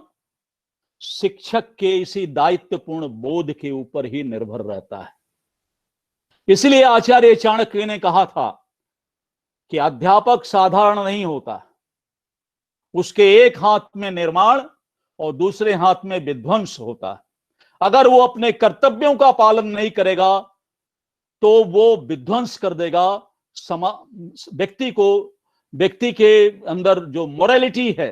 शिक्षक के इसी दायित्वपूर्ण बोध के ऊपर ही निर्भर रहता है। इसलिए आचार्य चाणक्य ने कहा था कि अध्यापक साधारण नहीं होता, उसके एक हाथ में निर्माण और दूसरे हाथ में विध्वंस होता है। अगर वो अपने कर्तव्यों का पालन नहीं करेगा तो वो विध्वंस कर देगा व्यक्ति को। व्यक्ति के अंदर जो मोरालिटी है,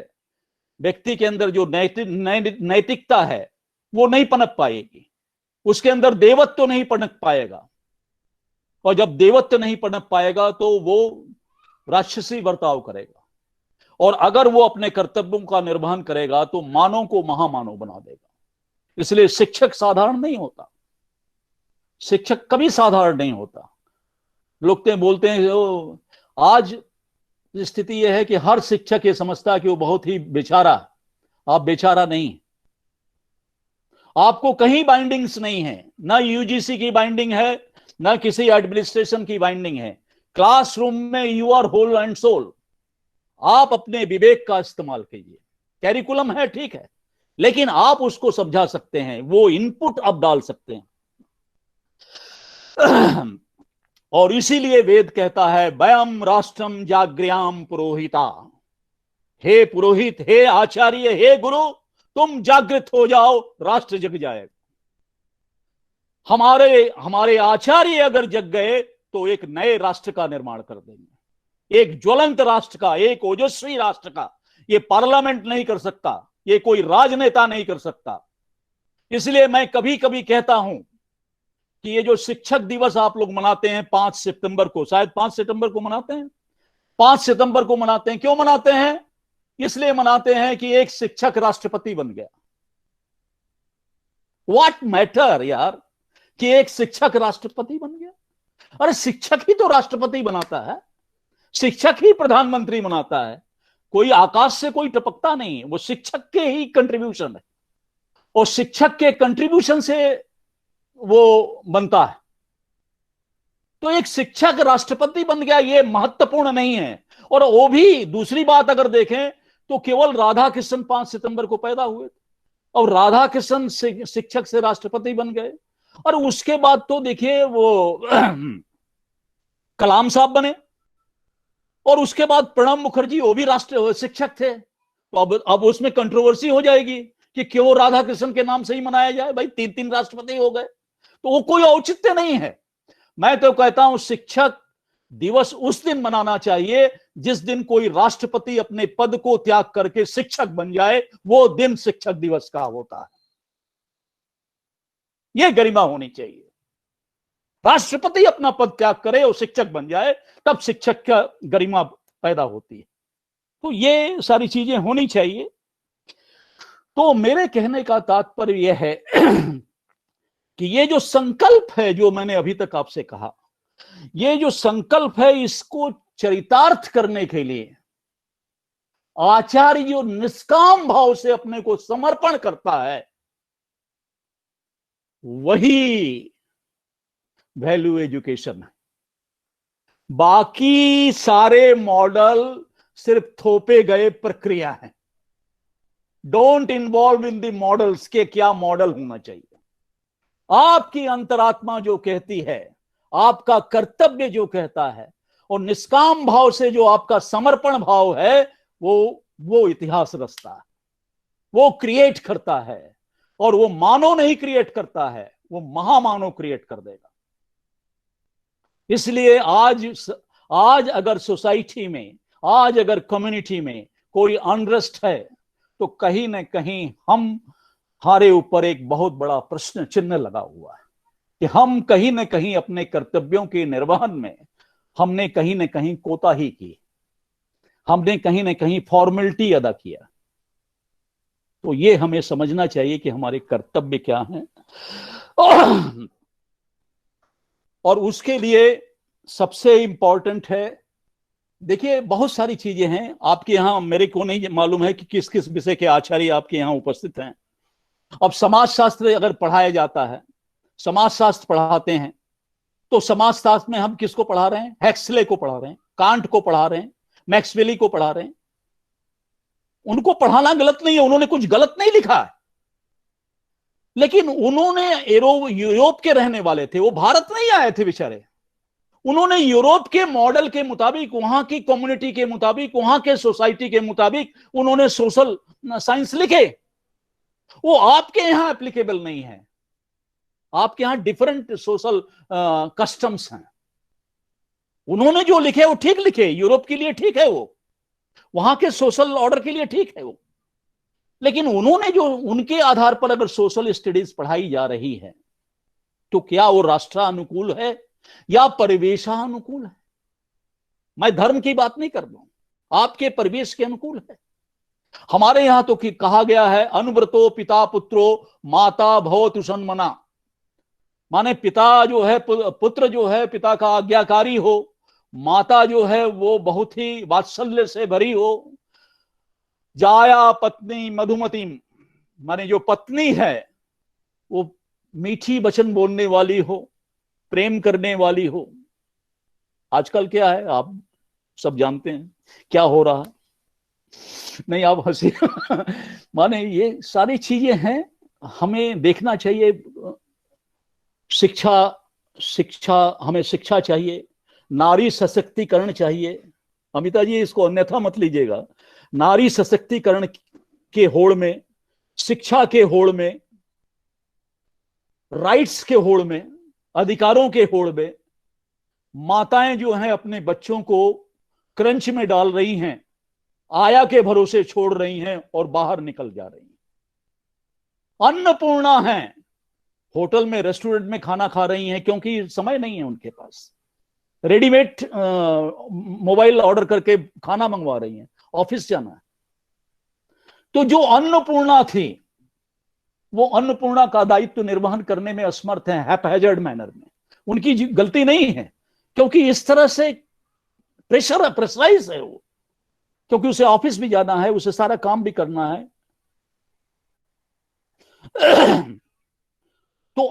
व्यक्ति के अंदर जो नैतिकता है, वो नहीं पनप पाएगी, उसके अंदर देवत्व तो नहीं पनप पाएगा, और जब देवत्व नहीं पनप पाएगा तो वो राक्षसी बर्ताव करेगा, और अगर वो अपने कर्तव्यों का निर्वहन करेगा तो मानव को महामानव बना देगा। इसलिए शिक्षक साधारण नहीं होता, शिक्षक कभी साधारण नहीं होता। लोग तो बोलते हैं, आज स्थिति यह है कि हर शिक्षक ये समझता है कि वो बहुत ही बेचारा। आप बेचारा नहीं, आपको कहीं बाइंडिंग्स नहीं है, ना यूजीसी की बाइंडिंग है, ना किसी एडमिनिस्ट्रेशन की बाइंडिंग है। क्लासरूम में you are whole and soul. आप अपने विवेक का इस्तेमाल कीजिए। कैरिकुलम है, ठीक है, लेकिन आप उसको समझा सकते हैं, वो इनपुट आप डाल सकते हैं। और इसीलिए वेद कहता है, वयम राष्ट्रम जाग्र्याम पुरोहिता। हे पुरोहित, हे आचार्य, हे गुरु, तुम जागृत हो जाओ, राष्ट्र जग जाएगा। हमारे आचार्य अगर जग गए तो एक नए राष्ट्र का निर्माण कर देंगे, एक ज्वलंत राष्ट्र का, एक ओजस्वी राष्ट्र का। ये पार्लियामेंट नहीं कर सकता, ये कोई राजनेता नहीं कर सकता। इसलिए मैं कभी कभी कहता हूं कि ये जो शिक्षक दिवस आप लोग मनाते हैं 5 सितंबर को, शायद 5 सितंबर को मनाते हैं, 5 सितंबर को मनाते हैं, क्यों मनाते हैं? इसलिए मनाते हैं कि एक शिक्षक राष्ट्रपति बन गया। व्हाट मैटर यार कि एक शिक्षक राष्ट्रपति बन गया? अरे शिक्षक ही तो राष्ट्रपति बनाता है, शिक्षक ही प्रधानमंत्री बनाता है। कोई आकाश से कोई टपकता नहीं, वो शिक्षक के ही कंट्रीब्यूशन है, और शिक्षक के कंट्रीब्यूशन से वो बनता है। तो एक शिक्षक राष्ट्रपति बन गया, ये महत्वपूर्ण नहीं है। और वो भी दूसरी बात अगर देखें तो केवल राधा कृष्ण 5 सितंबर को पैदा हुए थे, और राधा कृष्ण शिक्षक से राष्ट्रपति बन गए। और उसके बाद तो देखिए वो कलाम साहब बने, और उसके बाद प्रणब मुखर्जी, वो भी राष्ट्र शिक्षक थे। तो अब उसमें कंट्रोवर्सी हो जाएगी कि क्यों राधा कृष्ण के नाम से ही मनाया जाए। भाई 3 राष्ट्रपति हो गए, तो वो कोई औचित्य नहीं है। मैं तो कहता हूं शिक्षक दिवस उस दिन मनाना चाहिए जिस दिन कोई राष्ट्रपति अपने पद को त्याग करके शिक्षक बन जाए, वो दिन शिक्षक दिवस का होता है। यह गरिमा होनी चाहिए। राष्ट्रपति अपना पद त्याग करे और शिक्षक बन जाए, तब शिक्षक का गरिमा पैदा होती है। तो ये सारी चीजें होनी चाहिए। तो मेरे कहने का तात्पर्य यह है कि ये जो संकल्प है, जो मैंने अभी तक आपसे कहा, ये जो संकल्प है, इसको चरितार्थ करने के लिए आचार्य जो निष्काम भाव से अपने को समर्पण करता है, वही वैल्यू एजुकेशन है। बाकी सारे मॉडल सिर्फ थोपे गए प्रक्रिया है। Don't involve in the models के क्या मॉडल होना चाहिए। आपकी अंतरात्मा जो कहती है, आपका कर्तव्य जो कहता है, और निष्काम भाव से जो आपका समर्पण भाव है, वो इतिहास रचता है, वो क्रिएट करता है। और वो मानव नहीं क्रिएट करता है, वो महामानव क्रिएट कर देगा। इसलिए आज अगर सोसाइटी में, आज अगर कम्युनिटी में कोई अनरेस्ट है, तो कहीं ना कहीं हमारे ऊपर एक बहुत बड़ा प्रश्न चिन्ह लगा हुआ है कि हम कहीं ना कहीं अपने कर्तव्यों के निर्वहन में हमने कहीं ना कहीं कोताही की, हमने कहीं ना कहीं फॉर्मेलिटी अदा किया। तो ये हमें समझना चाहिए कि हमारे कर्तव्य क्या हैं। और उसके लिए सबसे इंपॉर्टेंट है, देखिए बहुत सारी चीजें हैं आपके यहां, मेरे को नहीं मालूम है कि किस किस विषय के आचार्य आपके यहां उपस्थित हैं। अब समाज शास्त्र अगर पढ़ाया जाता है, समाज शास्त्र पढ़ाते हैं, तो समाज शास्त्र में हम किसको पढ़ा रहे हैं? हेक्सले को पढ़ा रहे हैं, कांट को पढ़ा रहे हैं, मैक्सवेली को पढ़ा रहे हैं। उनको पढ़ाना गलत नहीं है, उन्होंने कुछ गलत नहीं लिखा है, लेकिन उन्होंने यूरोप के रहने वाले थे, वो भारत नहीं आए थे बेचारे। उन्होंने यूरोप के मॉडल के मुताबिक, वहां की कम्युनिटी के मुताबिक, वहां के सोसाइटी के मुताबिक उन्होंने सोशल साइंस लिखे। वो आपके यहां एप्लीकेबल नहीं है। आपके यहां डिफरेंट सोशल कस्टम्स हैं। उन्होंने जो लिखे वो ठीक लिखे, यूरोप के लिए ठीक है, वो वहां के सोशल ऑर्डर के लिए ठीक है वो। लेकिन उन्होंने जो, उनके आधार पर अगर सोशल स्टडीज पढ़ाई जा रही है, तो क्या वो राष्ट्रानुकूल है या परिवेशानुकूल है? मैं धर्म की बात नहीं कर रहा हूं, आपके परिवेश के अनुकूल है। हमारे यहां तो कहा गया है, अनुव्रतो पिता पुत्रो माता भवतु सन्मना, माने पिता जो है, पुत्र जो है पिता का आज्ञाकारी हो, माता जो है वो बहुत ही वात्सल्य से भरी हो। जाया पत्नी मधुमती, माने जो पत्नी है वो मीठी वचन बोलने वाली हो, प्रेम करने वाली हो। आजकल क्या है आप सब जानते हैं क्या हो रहा है, नहीं आप हंसी माने ये सारी चीजें हैं, हमें देखना चाहिए। शिक्षा हमें शिक्षा चाहिए, नारी सशक्तिकरण चाहिए। अमिता जी इसको अन्यथा मत लीजिएगा। नारी सशक्तिकरण के होड़ में, शिक्षा के होड़ में, राइट्स के होड़ में, अधिकारों के होड़ में माताएं जो हैं अपने बच्चों को क्रंच में डाल रही हैं, आया के भरोसे छोड़ रही हैं और बाहर निकल जा रही हैं। अन्नपूर्णा हैं, होटल में रेस्टोरेंट में खाना खा रही हैं क्योंकि समय नहीं है उनके पास, रेडीमेड मोबाइल ऑर्डर करके खाना मंगवा रही हैं, ऑफिस जाना है। तो जो अन्नपूर्णा थी, वो अन्नपूर्णा का दायित्व निर्वहन करने में असमर्थ हैं, हैपहैजर्ड मैनर में। उनकी गलती नहीं है, क्योंकि इस तरह से प्रेशराइज है वो, क्योंकि उसे ऑफिस भी जाना है, उसे सारा काम भी करना है। तो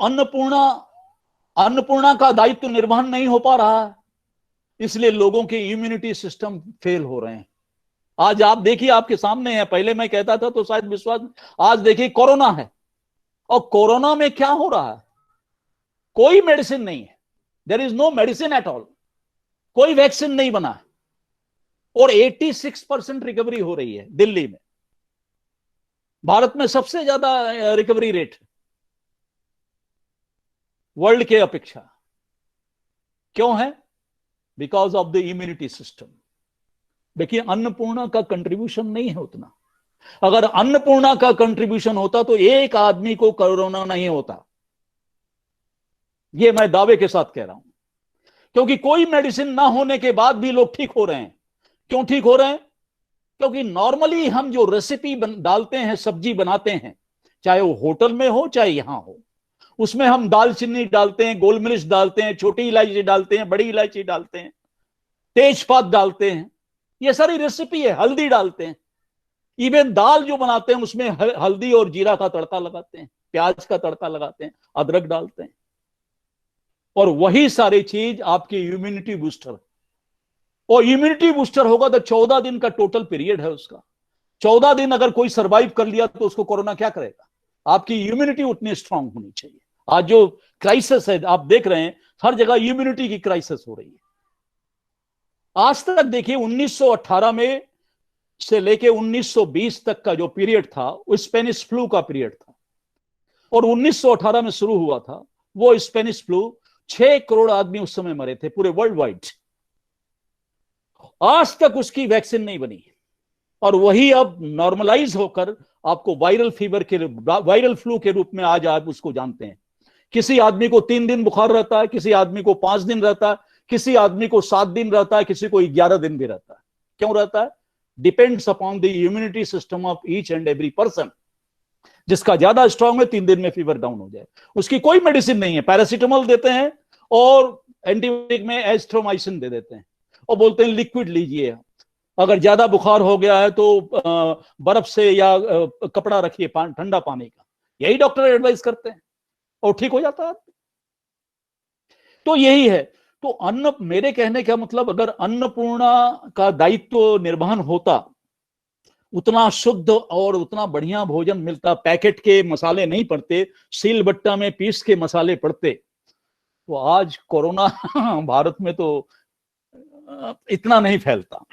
अन्नपूर्णा का दायित्व निर्वहन नहीं हो पा रहा है, इसलिए लोगों के इम्यूनिटी सिस्टम फेल हो रहे हैं। आज आप देखिए, आपके सामने है, पहले मैं कहता था तो शायद विश्वास, आज देखिए कोरोना है, और कोरोना में क्या हो रहा है? कोई मेडिसिन नहीं है, there is no medicine at all, कोई वैक्सीन नहीं बना है, और 86% रिकवरी हो रही है दिल्ली में। भारत में सबसे ज्यादा रिकवरी रेट वर्ल्ड के अपेक्षा। क्यों है? Because of the immunity system. देखिए, अन्नपूर्णा का कंट्रीब्यूशन नहीं है उतना। अगर अन्नपूर्णा का कंट्रीब्यूशन होता तो एक आदमी को कोरोना नहीं होता, यह मैं दावे के साथ कह रहा हूं। क्योंकि कोई मेडिसिन ना होने के बाद भी लोग ठीक हो रहे हैं। क्यों ठीक हो रहे हैं? क्योंकि नॉर्मली हम जो रेसिपी डालते हैं, सब्जी बनाते हैं, चाहे वो होटल में हो चाहे यहां हो, उसमें हम दालचीनी डालते हैं, गोल मिर्च डालते हैं, छोटी इलायची डालते हैं, बड़ी इलायची डालते हैं, तेजपात डालते हैं, ये सारी रेसिपी है। हल्दी डालते हैं, इवन दाल जो बनाते हैं उसमें हल्दी और जीरा का तड़का लगाते हैं, प्याज का तड़का लगाते हैं, अदरक डालते हैं, और वही सारी चीज आपकी इम्यूनिटी बूस्टर। और इम्यूनिटी बूस्टर होगा तो 14 दिन का टोटल पीरियड है उसका। 14 दिन अगर कोई सरवाइव कर लिया तो उसको कोरोना क्या करेगा? आपकी इम्यूनिटी उतनी स्ट्रांग होनी चाहिए। आज जो क्राइसिस है आप देख रहे हैं, हर जगह इम्यूनिटी की क्राइसिस हो रही है। आज तक देखिए 1918 में से लेके 1920 तक का जो पीरियड था वो स्पेनिश फ्लू का पीरियड था, और 1918 में शुरू हुआ था वो स्पेनिश फ्लू। 6 करोड़ आदमी उस समय मरे थे पूरे वर्ल्ड वाइड। आज तक उसकी वैक्सीन नहीं बनी, और वही अब नॉर्मलाइज होकर आपको वायरल फ्लू के रूप में आज आप उसको जानते हैं। किसी आदमी को 3 दिन बुखार रहता है, किसी आदमी को 5 दिन रहता है, किसी आदमी को 7 दिन रहता है, किसी को 11 दिन भी रहता है। क्यों रहता है? Depends upon the immunity system of each and every person. जिसका ज्यादा स्ट्रांग है 3 दिन में फीवर डाउन हो जाए। उसकी कोई मेडिसिन नहीं है, पैरासीटामोल देते हैं और एंटीबायोटिक में एजिथ्रोमाइसिन दे देते हैं और बोलते हैं लिक्विड लीजिए। अगर ज्यादा बुखार हो गया है तो बर्फ से या कपड़ा रखिए ठंडा पानी का, यही डॉक्टर एडवाइस करते हैं और ठीक हो जाता है। तो यही है। तो मेरे कहने का मतलब, अगर अन्नपूर्णा का दायित्व निर्वहन होता, उतना शुद्ध और उतना बढ़िया भोजन मिलता, पैकेट के मसाले नहीं पड़ते, सील बट्टा में पीस के मसाले पड़ते, तो आज कोरोना भारत में तो इतना नहीं फैलता।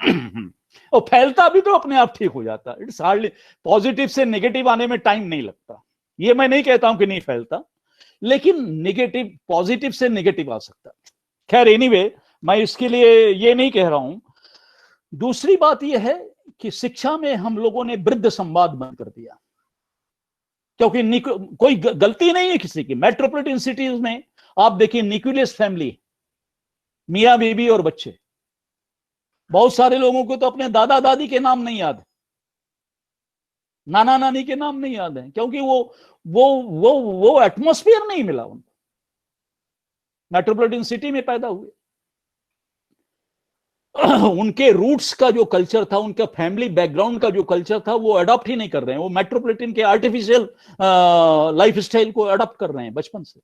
और फैलता भी तो अपने आप ठीक हो जाता। इट्स हार्डली, पॉजिटिव से नेगेटिव आने में टाइम नहीं लगता। ये मैं नहीं कहता हूं कि नहीं फैलता, लेकिन पॉजिटिव से नेगेटिव आ सकता। खैर एनीवे, मैं इसके लिए ये नहीं कह रहा हूं। दूसरी बात यह है कि शिक्षा में हम लोगों ने वृद्ध संवाद बंद कर दिया, क्योंकि कोई गलती नहीं है किसी की। मेट्रोपॉलिटन सिटीज में आप देखिए न्यूक्लियस फैमिली, मियां बीबी और बच्चे। बहुत सारे लोगों को तो अपने दादा दादी के नाम नहीं याद है, नाना नानी के नाम नहीं याद है, क्योंकि वो एटमॉस्फेयर नहीं मिला उनको। मेट्रोपॉलिटन सिटी में पैदा हुए, उनके रूट्स का जो कल्चर था, उनका फैमिली बैकग्राउंड का जो कल्चर था, वो अडॉप्ट ही नहीं कर रहे हैं। वो मेट्रोपॉलिटन के आर्टिफिशियल लाइफ स्टाइल को अडॉप्ट कर रहे हैं बचपन से।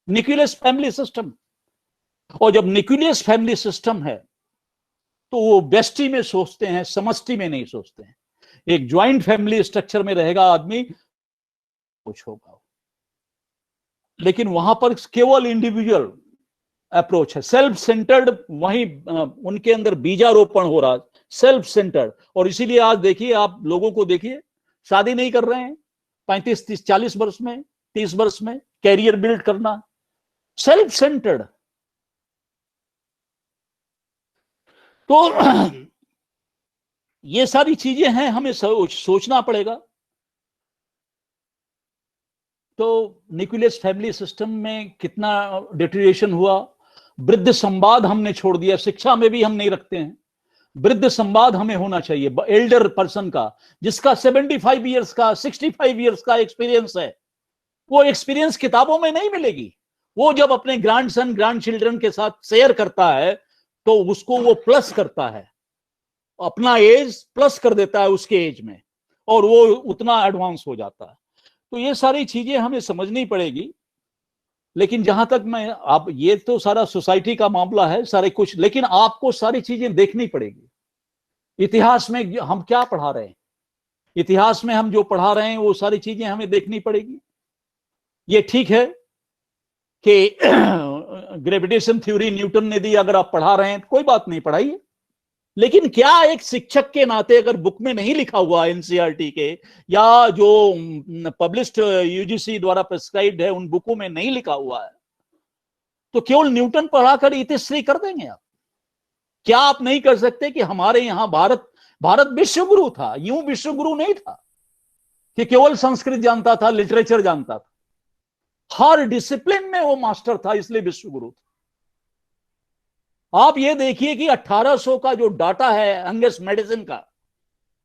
न्यूक्लियस फैमिली सिस्टम, और जब न्यूक्लियस फैमिली सिस्टम है तो वो व्यष्टि में सोचते हैं, समष्टि में नहीं सोचते हैं। एक ज्वाइंट फैमिली स्ट्रक्चर में रहेगा आदमी, कुछ होगा, लेकिन वहां पर केवल इंडिविजुअल अप्रोच है, सेल्फ सेंटर्ड। वहीं उनके अंदर बीजारोपण हो रहा है, सेल्फ सेंटर्ड। और इसीलिए आज देखिए, आप लोगों को देखिए, शादी नहीं कर रहे हैं 35, 30, 40 वर्ष में, 30 वर्ष में कैरियर बिल्ड करना, सेल्फ सेंटर्ड। तो ये सारी चीजें हैं, हमें सोचना पड़ेगा। तो न्यूक्लियस फैमिली सिस्टम में कितना डिटेरिएशन हुआ। वृद्ध संवाद हमने छोड़ दिया, शिक्षा में भी हम नहीं रखते हैं। वृद्ध संवाद हमें होना चाहिए, एल्डर पर्सन का, जिसका 75 ईयर्स का, 65 ईयर्स का एक्सपीरियंस है। वो एक्सपीरियंस किताबों में नहीं मिलेगी। वो जब अपने ग्रैंड सन, ग्रैंड चिल्ड्रन के साथ शेयर करता है तो उसको वो प्लस करता है, अपना एज प्लस कर देता है उसके एज में, और वो उतना एडवांस हो जाता है। तो ये सारी चीजें हमें समझनी पड़ेगी। लेकिन जहां तक आप, ये तो सारा सोसाइटी का मामला है, सारे कुछ, लेकिन आपको सारी चीजें देखनी पड़ेगी। इतिहास में हम क्या पढ़ा रहे हैं, इतिहास में हम जो पढ़ा रहे हैं वो सारी चीजें हमें देखनी पड़ेगी। ये ठीक है कि ग्रेविटेशन थ्योरी न्यूटन ने दी, अगर आप पढ़ा रहे हैं तो कोई बात नहीं, पढ़ाइए। लेकिन क्या एक शिक्षक के नाते अगर बुक में नहीं लिखा हुआ एनसीईआरटी के, या जो पब्लिश्ड यूजीसी द्वारा प्रिस्क्राइब्ड है उन बुकों में नहीं लिखा हुआ है, तो केवल न्यूटन पढ़ाकर इतिश्री कर देंगे आप? क्या आप नहीं कर सकते कि हमारे यहां भारत विश्वगुरु था? यूं विश्वगुरु नहीं था कि केवल संस्कृत जानता था, लिटरेचर जानता था। हर डिसिप्लिन में वो मास्टर था, इसलिए विश्वगुरु था। आप ये देखिए कि 1800 का जो डाटा है अंगस मेडिसिन का,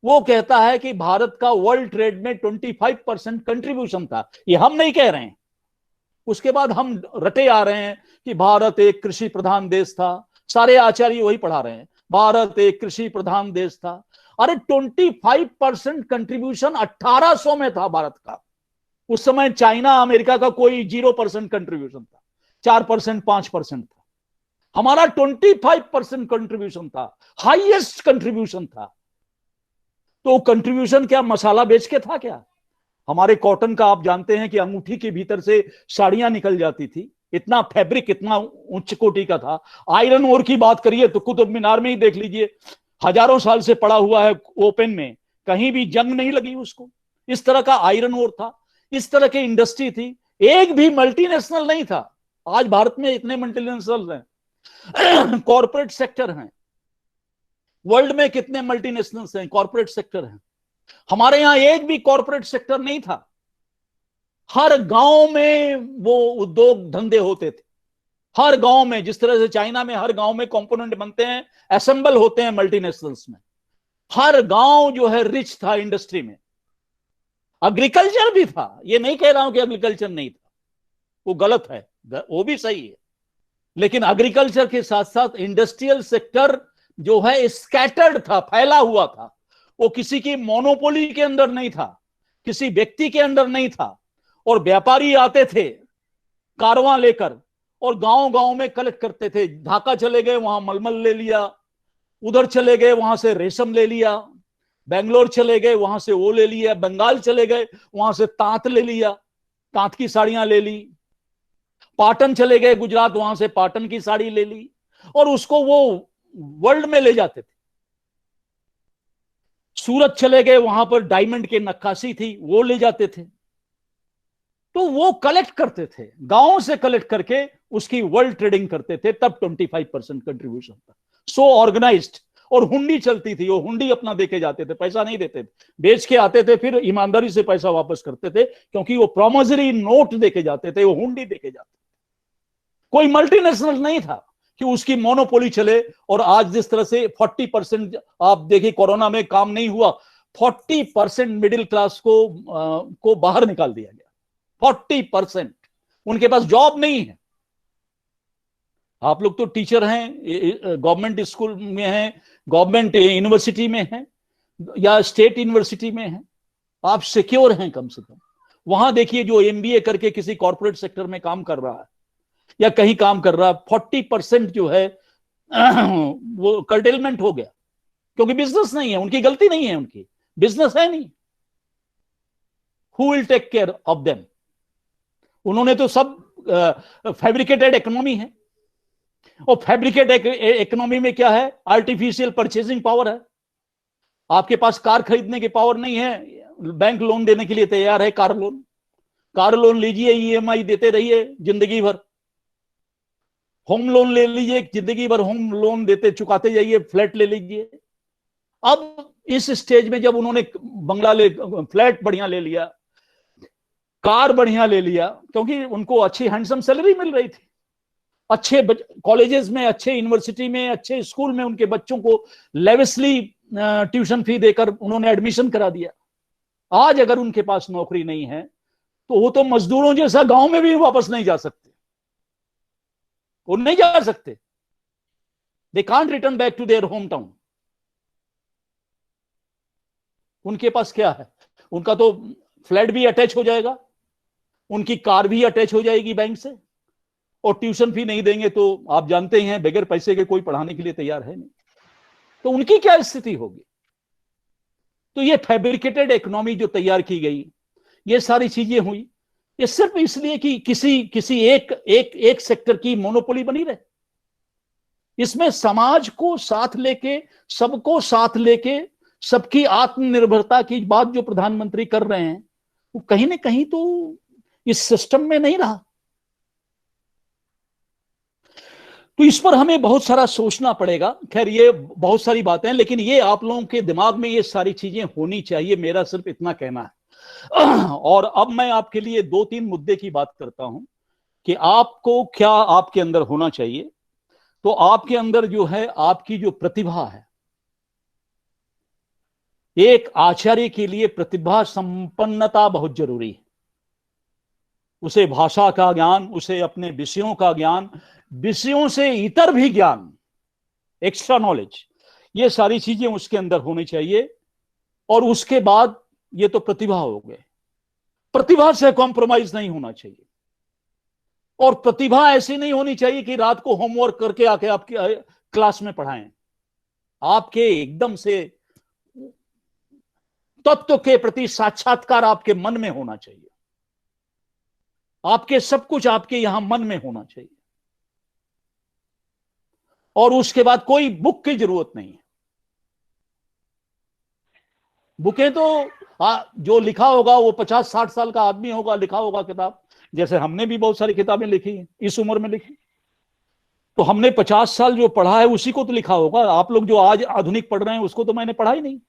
वो कहता है कि भारत का वर्ल्ड ट्रेड में 25% कंट्रीब्यूशन था। ये हम नहीं कह रहे हैं। उसके बाद हम रटे आ रहे हैं कि भारत एक कृषि प्रधान देश था। सारे आचार्य वही पढ़ा रहे हैं, भारत एक कृषि प्रधान देश था। अरे 25% कंट्रीब्यूशन 1800 में था भारत का। उस समय चाइना, अमेरिका का कोई 0% कंट्रीब्यूशन था, 4%, 5% था। हमारा 25% कंट्रीब्यूशन था, हाईएस्ट कंट्रीब्यूशन था। तो कंट्रीब्यूशन क्या मसाला बेच के था क्या? हमारे कॉटन का आप जानते हैं कि अंगूठी के भीतर से साड़ियां निकल जाती थी, इतना फैब्रिक इतना उच्च कोटि का था। आयरन ओर की बात करिए तो कुतुब मीनार में ही देख लीजिए, हजारों साल से पड़ा हुआ है ओपन में, कहीं भी जंग नहीं लगी उसको। इस तरह का आयरन ओर था, इस तरह की इंडस्ट्री थी। एक भी मल्टीनेशनल नहीं था। आज भारत में इतने मल्टीनेशनल हैं, कॉर्पोरेट सेक्टर हैं। वर्ल्ड में कितने मल्टीनेशनल्स हैं, कॉर्पोरेट सेक्टर हैं। हमारे यहां एक भी कॉर्पोरेट सेक्टर नहीं था। हर गांव में वो उद्योग धंधे होते थे, हर गांव में। जिस तरह से चाइना में हर गांव में कंपोनेंट बनते हैं, असेंबल होते हैं मल्टीनेशनल्स में, हर गांव जो है रिच था इंडस्ट्री में। एग्रीकल्चर भी था, ये नहीं कह रहा हूं कि एग्रीकल्चर नहीं था, वो गलत है, वो भी सही है। लेकिन एग्रीकल्चर के साथ साथ इंडस्ट्रियल सेक्टर जो है स्कैटर्ड था, फैला हुआ था। वो किसी की मोनोपोली के अंदर नहीं था, किसी व्यक्ति के अंदर नहीं था। और व्यापारी आते थे कारवां लेकर और गांव गांव में कलेक्ट करते थे। ढाका चले गए, वहां मलमल ले लिया, उधर चले गए वहां से रेशम ले लिया, बेंगलोर चले गए वहां से वो ले लिया, बंगाल चले गए वहां से तांत ले लिया, तांत की साड़ियां ले ली, पाटन चले गए गुजरात, वहां से पाटन की साड़ी ले ली, और उसको वो वर्ल्ड में ले जाते थे। सूरत चले गए, वहां पर डायमंड की नक्काशी थी, वो ले जाते थे। तो वो कलेक्ट करते थे, गांव से कलेक्ट करके उसकी वर्ल्ड ट्रेडिंग करते थे। तब 25% कंट्रीब्यूशन था, सो ऑर्गेनाइज्ड। और हुंडी चलती थी, वो हुंडी अपना देके जाते थे, पैसा नहीं देते थे, बेच के आते थे, फिर ईमानदारी से पैसा वापस करते थे, क्योंकि वो प्रोमोजरी नोट देके जाते थे, वो हुंडी देके जाते थे। कोई मल्टीनेशनल नहीं था कि उसकी मोनोपोली चले। और आज जिस तरह से 40%, आप देखिए कोरोना में काम नहीं हुआ, 40% मिडिल क्लास को बाहर निकाल दिया गया। 40% उनके पास जॉब नहीं है। आप लोग तो टीचर हैं, गवर्नमेंट स्कूल में हैं, गवर्नमेंट यूनिवर्सिटी में हैं या स्टेट यूनिवर्सिटी में हैं, आप सिक्योर हैं कम से कम। वहां देखिए जो एमबीए करके किसी कॉर्पोरेट सेक्टर में काम कर रहा है या कहीं काम कर रहा है, 40% जो है वो कर्टेलमेंट हो गया, क्योंकि बिजनेस नहीं है। उनकी गलती नहीं है, उनकी बिजनेस है नहीं। Who will take care of them? उन्होंने तो सब फैब्रिकेटेड इकोनॉमी है। और फैब्रिकेटेड इकोनॉमी में क्या है? आर्टिफिशियल परचेजिंग पावर है। आपके पास कार खरीदने की पावर नहीं है, बैंक लोन देने के लिए तैयार है, कार लोन लीजिए, ईएमआई देते रहिए जिंदगी भर। होम लोन ले लीजिए, जिंदगी भर होम लोन देते चुकाते जाइए, फ्लैट ले लीजिए। अब इस स्टेज में जब उन्होंने बंगला फ्लैट बढ़िया ले लिया, कार बढ़िया ले लिया, क्योंकि उनको अच्छी हैंडसम सैलरी मिल रही थी, अच्छे कॉलेजेस में, अच्छे यूनिवर्सिटी में, अच्छे स्कूल में उनके बच्चों को लेविसली ट्यूशन फी देकर उन्होंने एडमिशन करा दिया। आज अगर उनके पास नौकरी नहीं है तो वो तो मजदूरों जैसा गांव में भी वापस नहीं जा सकते, वो नहीं जा सकते। They can't return back to their home town. उनके पास क्या है? उनका तो फ्लैट भी अटैच हो जाएगा, उनकी कार भी अटैच हो जाएगी बैंक से, और ट्यूशन फी नहीं देंगे तो आप जानते हैं बगैर पैसे के कोई पढ़ाने के लिए तैयार है नहीं। तो उनकी क्या स्थिति होगी? तो ये फैब्रिकेटेड इकोनॉमी जो तैयार की गई, ये सारी चीजें हुई, ये सिर्फ इसलिए कि किसी एक सेक्टर की मोनोपोली बनी रहे। इसमें समाज को साथ लेके, सबको साथ लेके, सबकी आत्मनिर्भरता की बात जो प्रधानमंत्री कर रहे हैं, वो कहीं ना कहीं तो इस सिस्टम में नहीं रहा। तो इस पर हमें बहुत सारा सोचना पड़ेगा। खैर ये बहुत सारी बातें हैं, लेकिन ये आप लोगों के दिमाग में ये सारी चीजें होनी चाहिए, मेरा सिर्फ इतना कहना है। और अब मैं आपके लिए 2-3 मुद्दे की बात करता हूं कि आपको क्या आपके अंदर होना चाहिए। तो आपके अंदर जो है, आपकी जो प्रतिभा है, एक आचार्य के लिए प्रतिभा संपन्नता बहुत जरूरी है। उसे भाषा का ज्ञान, उसे अपने विषयों का ज्ञान, विषयों से इतर भी ज्ञान, एक्स्ट्रा नॉलेज, ये सारी चीजें उसके अंदर होनी चाहिए। और उसके बाद ये तो प्रतिभा हो गए, प्रतिभा से कॉम्प्रोमाइज नहीं होना चाहिए। और प्रतिभा ऐसी नहीं होनी चाहिए कि रात को होमवर्क करके आके आपके क्लास में पढ़ाएं। आपके एकदम से तत्व के प्रति साक्षात्कार आपके मन में होना चाहिए। आपके सब कुछ आपके यहां मन में होना चाहिए, और उसके बाद कोई बुक की जरूरत नहीं है। बुकें तो जो लिखा होगा वो 50-60 साल का आदमी होगा, लिखा होगा किताब, जैसे हमने भी बहुत सारी किताबें लिखी हैं, इस उम्र में लिखी। तो हमने 50 साल जो पढ़ा है उसी को तो लिखा होगा। आप लोग जो आज आधुनिक पढ़ रहे हैं उसको तो मैंने पढ़ा ही नहीं।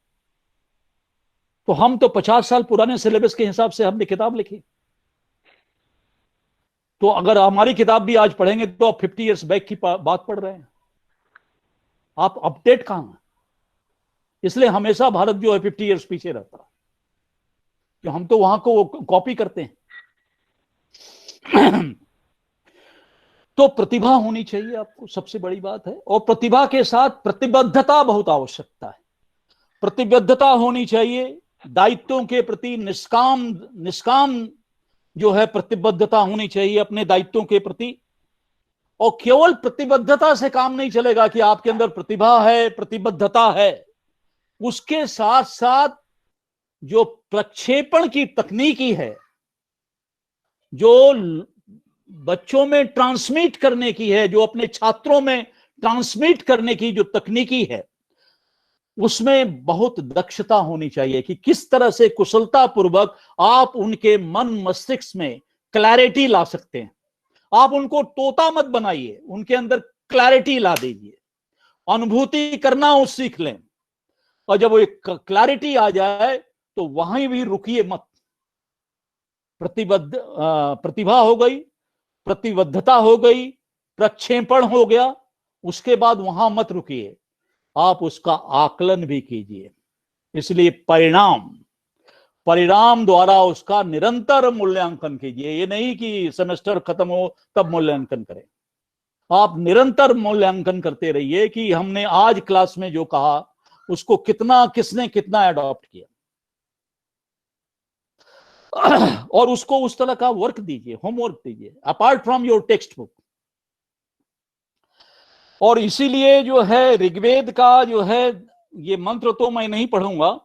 तो हम तो 50 साल पुराने सिलेबस के हिसाब से हमने किताब लिखी। तो अगर हमारी किताब भी आज पढ़ेंगे तो आप 50 ईयर्स बैक की बात पढ़ रहे हैं, आप अपडेट कहां हैं? इसलिए हमेशा भारत जो है 50 ईयर्स पीछे रहता है, तो हम तो वहां को कॉपी करते हैं। तो प्रतिभा होनी चाहिए आपको, सबसे बड़ी बात है, और प्रतिभा के साथ प्रतिबद्धता बहुत आवश्यकता है। प्रतिबद्धता होनी चाहिए, दायित्वों के प्रति निष्काम निष्काम जो है प्रतिबद्धता होनी चाहिए अपने दायित्वों के प्रति। और केवल प्रतिबद्धता से काम नहीं चलेगा कि आपके अंदर प्रतिभा है, प्रतिबद्धता है, उसके साथ साथ जो प्रक्षेपण की तकनीकी है, जो बच्चों में ट्रांसमिट करने की है, जो अपने छात्रों में ट्रांसमिट करने की जो तकनीकी है, उसमें बहुत दक्षता होनी चाहिए कि किस तरह से कुशलता पूर्वक आप उनके मन मस्तिष्क में क्लैरिटी ला सकते हैं। आप उनको तोता मत बनाइए, उनके अंदर क्लैरिटी ला दीजिए, अनुभूति करना वो सीख लें, और जब वो एक क्लैरिटी आ जाए तो वहीं भी रुकिए मत। प्रतिभा हो गई, प्रतिबद्धता हो गई, प्रक्षेपण हो गया, उसके बाद वहां मत रुकिए, आप उसका आकलन भी कीजिए। इसलिए परिणाम द्वारा उसका निरंतर मूल्यांकन कीजिए। ये नहीं कि सेमेस्टर खत्म हो तब मूल्यांकन करें, आप निरंतर मूल्यांकन करते रहिए कि हमने आज क्लास में जो कहा उसको किसने कितना अडॉप्ट किया, और उसको उस तरह का वर्क दीजिए, होमवर्क दीजिए apart from your text book. और इसीलिए जो है ऋग्वेद का जो है ये मंत्र तो मैं नहीं पढ़ूंगा,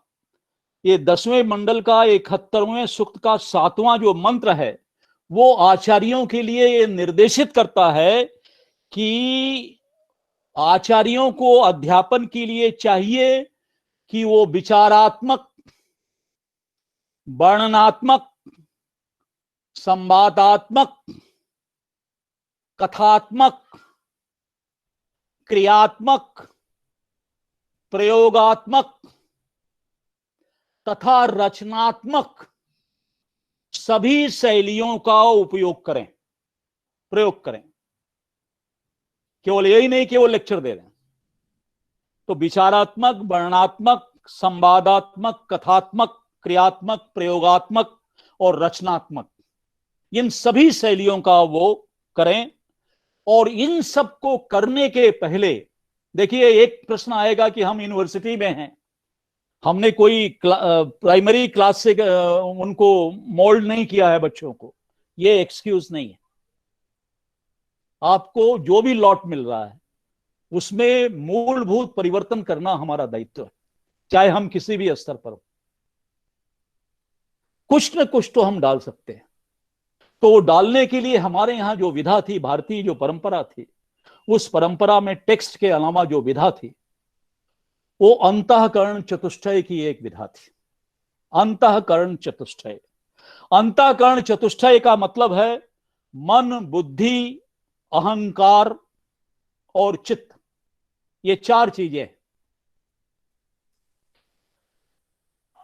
ये 10वें मंडल का 71वें सूक्त का 7वां जो मंत्र है वो आचार्यों के लिए ये निर्देशित करता है कि आचार्यों को अध्यापन के लिए चाहिए कि वो विचारात्मक, वर्णनात्मक, संवादात्मक, कथात्मक, क्रियात्मक, प्रयोगात्मक तथा रचनात्मक सभी शैलियों का उपयोग करें, प्रयोग करें। केवल यही नहीं कि वो लेक्चर दे रहे हैं। तो विचारात्मक, वर्णनात्मक, संवादात्मक, कथात्मक, क्रियात्मक, प्रयोगात्मक और रचनात्मक, इन सभी शैलियों का वो करें। और इन सब को करने के पहले देखिए, एक प्रश्न आएगा कि हम यूनिवर्सिटी में हैं, हमने कोई प्राइमरी क्लास से उनको मोल्ड नहीं किया है बच्चों को, ये एक्सक्यूज नहीं है। आपको जो भी लॉट मिल रहा है उसमें मूलभूत परिवर्तन करना हमारा दायित्व है, चाहे हम किसी भी स्तर पर हो। कुछ न कुछ तो हम डाल सकते हैं। तो वो डालने के लिए हमारे यहां जो विधा थी, भारतीय जो परंपरा थी, उस परंपरा में टेक्स्ट के अलावा जो विधा थी वो अंतःकरण चतुष्टय की एक विधा थी। अंतःकरण चतुष्टय, अंतःकरण चतुष्टय का मतलब है मन, बुद्धि, अहंकार और चित्त, ये 4 चीजें।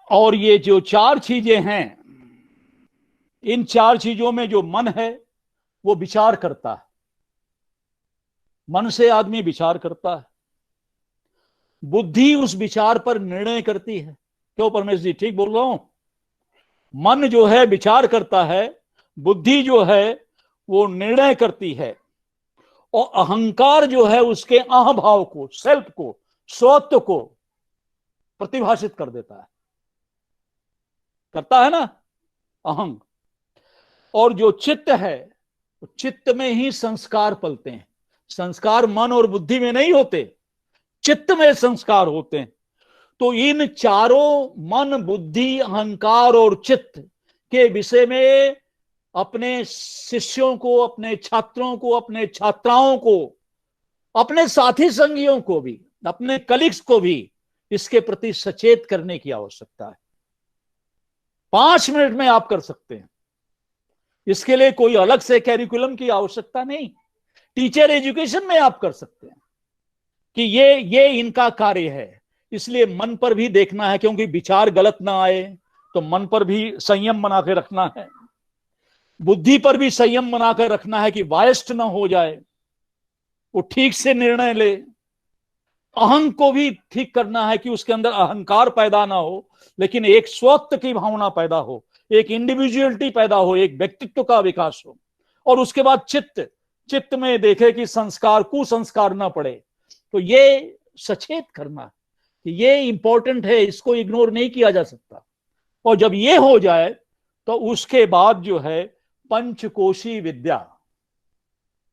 और ये जो 4 चीजें हैं, इन 4 चीजों में जो मन है वो विचार करता है, मन से आदमी विचार करता है, बुद्धि उस विचार पर निर्णय करती है। क्यों परमेश जी, ठीक बोल रहा हूं? मन जो है विचार करता है, बुद्धि जो है वो निर्णय करती है, और अहंकार जो है उसके अहभाव को, सेल्फ को, स्वत्व को प्रतिभाषित कर देता है, करता है ना अहंग। और जो चित्त है, चित्त में ही संस्कार पलते हैं। संस्कार मन और बुद्धि में नहीं होते, चित्त में संस्कार होते हैं। तो इन चारों, मन, बुद्धि, अहंकार और चित्त के विषय में अपने शिष्यों को, अपने छात्रों को, अपने छात्राओं को, अपने साथी संगियों को भी, अपने कलीग्स को भी इसके प्रति सचेत करने की आवश्यकता है। 5 मिनट में आप कर सकते हैं। इसके लिए कोई अलग से कैरिकुलम की आवश्यकता नहीं। टीचर एजुकेशन में आप कर सकते हैं कि ये इनका कार्य है। इसलिए मन पर भी देखना है, क्योंकि विचार गलत ना आए, तो मन पर भी संयम बना के रखना है। बुद्धि पर भी संयम बना कर रखना है कि वायस्ट ना हो जाए, वो ठीक से निर्णय ले। अहंग को भी ठीक करना है कि उसके अंदर अहंकार पैदा ना हो, लेकिन एक स्वत्व की भावना पैदा हो, एक इंडिविजुअलिटी पैदा हो, एक व्यक्तित्व का विकास हो। और उसके बाद चित्त में देखे कि संस्कार कुसंस्कार ना पड़े। तो ये सचेत करना कि ये इंपॉर्टेंट है, इसको इग्नोर नहीं किया जा सकता। और जब ये हो जाए तो उसके बाद जो है पंचकोशी विद्या,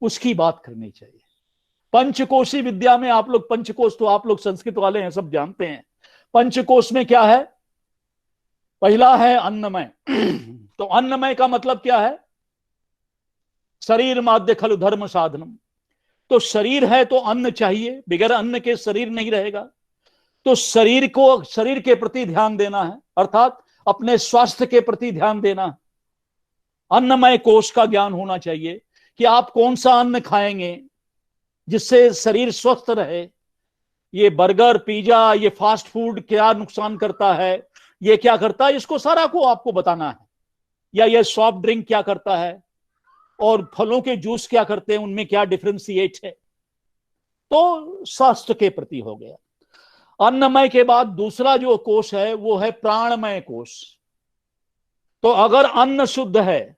उसकी बात करनी चाहिए। पंचकोशी विद्या में आप लोग, पंचकोश तो आप लोग संस्कृत वाले हैं, सब जानते हैं। पंचकोश में क्या है? पहला है अन्नमय। तो अन्नमय का मतलब क्या है? शरीर माध्य खलु धर्म साधनम। तो शरीर है तो अन्न चाहिए, बगैर अन्न के शरीर नहीं रहेगा। तो शरीर के प्रति ध्यान देना है, अर्थात अपने स्वास्थ्य के प्रति ध्यान देना है। अन्नमय कोश का ज्ञान होना चाहिए कि आप कौन सा अन्न खाएंगे जिससे शरीर स्वस्थ रहे। ये बर्गर, पिज्जा, ये फास्ट फूड क्या नुकसान करता है, ये क्या करता है, इसको सारा को आपको बताना है। या ये सॉफ्ट ड्रिंक क्या करता है, और फलों के जूस क्या करते हैं, उनमें क्या डिफरेंशिएट है। तो स्वास्थ्य के प्रति हो गया। अन्नमय के बाद दूसरा जो कोश है वो है प्राणमय कोश। तो अगर अन्न शुद्ध है,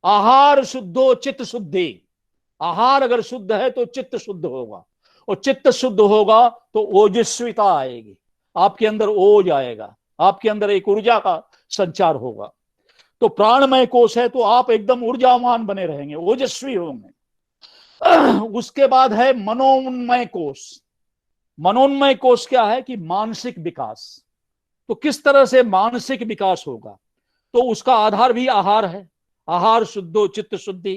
आहार शुद्धो चित्त शुद्धि, आहार अगर शुद्ध है तो चित्त शुद्ध होगा, और चित्त शुद्ध होगा तो ओजस्विता आएगी, आपके अंदर ओज आएगा, आपके अंदर एक ऊर्जा का संचार होगा। तो प्राणमय कोश है तो आप एकदम ऊर्जावान बने रहेंगे, ओजस्वी होंगे। उसके बाद है मनोन्मय कोश। मनोन्मय कोश क्या है कि मानसिक विकास। तो किस तरह से मानसिक विकास होगा? तो उसका आधार भी आहार है। आहार शुद्धो चित्त शुद्धि,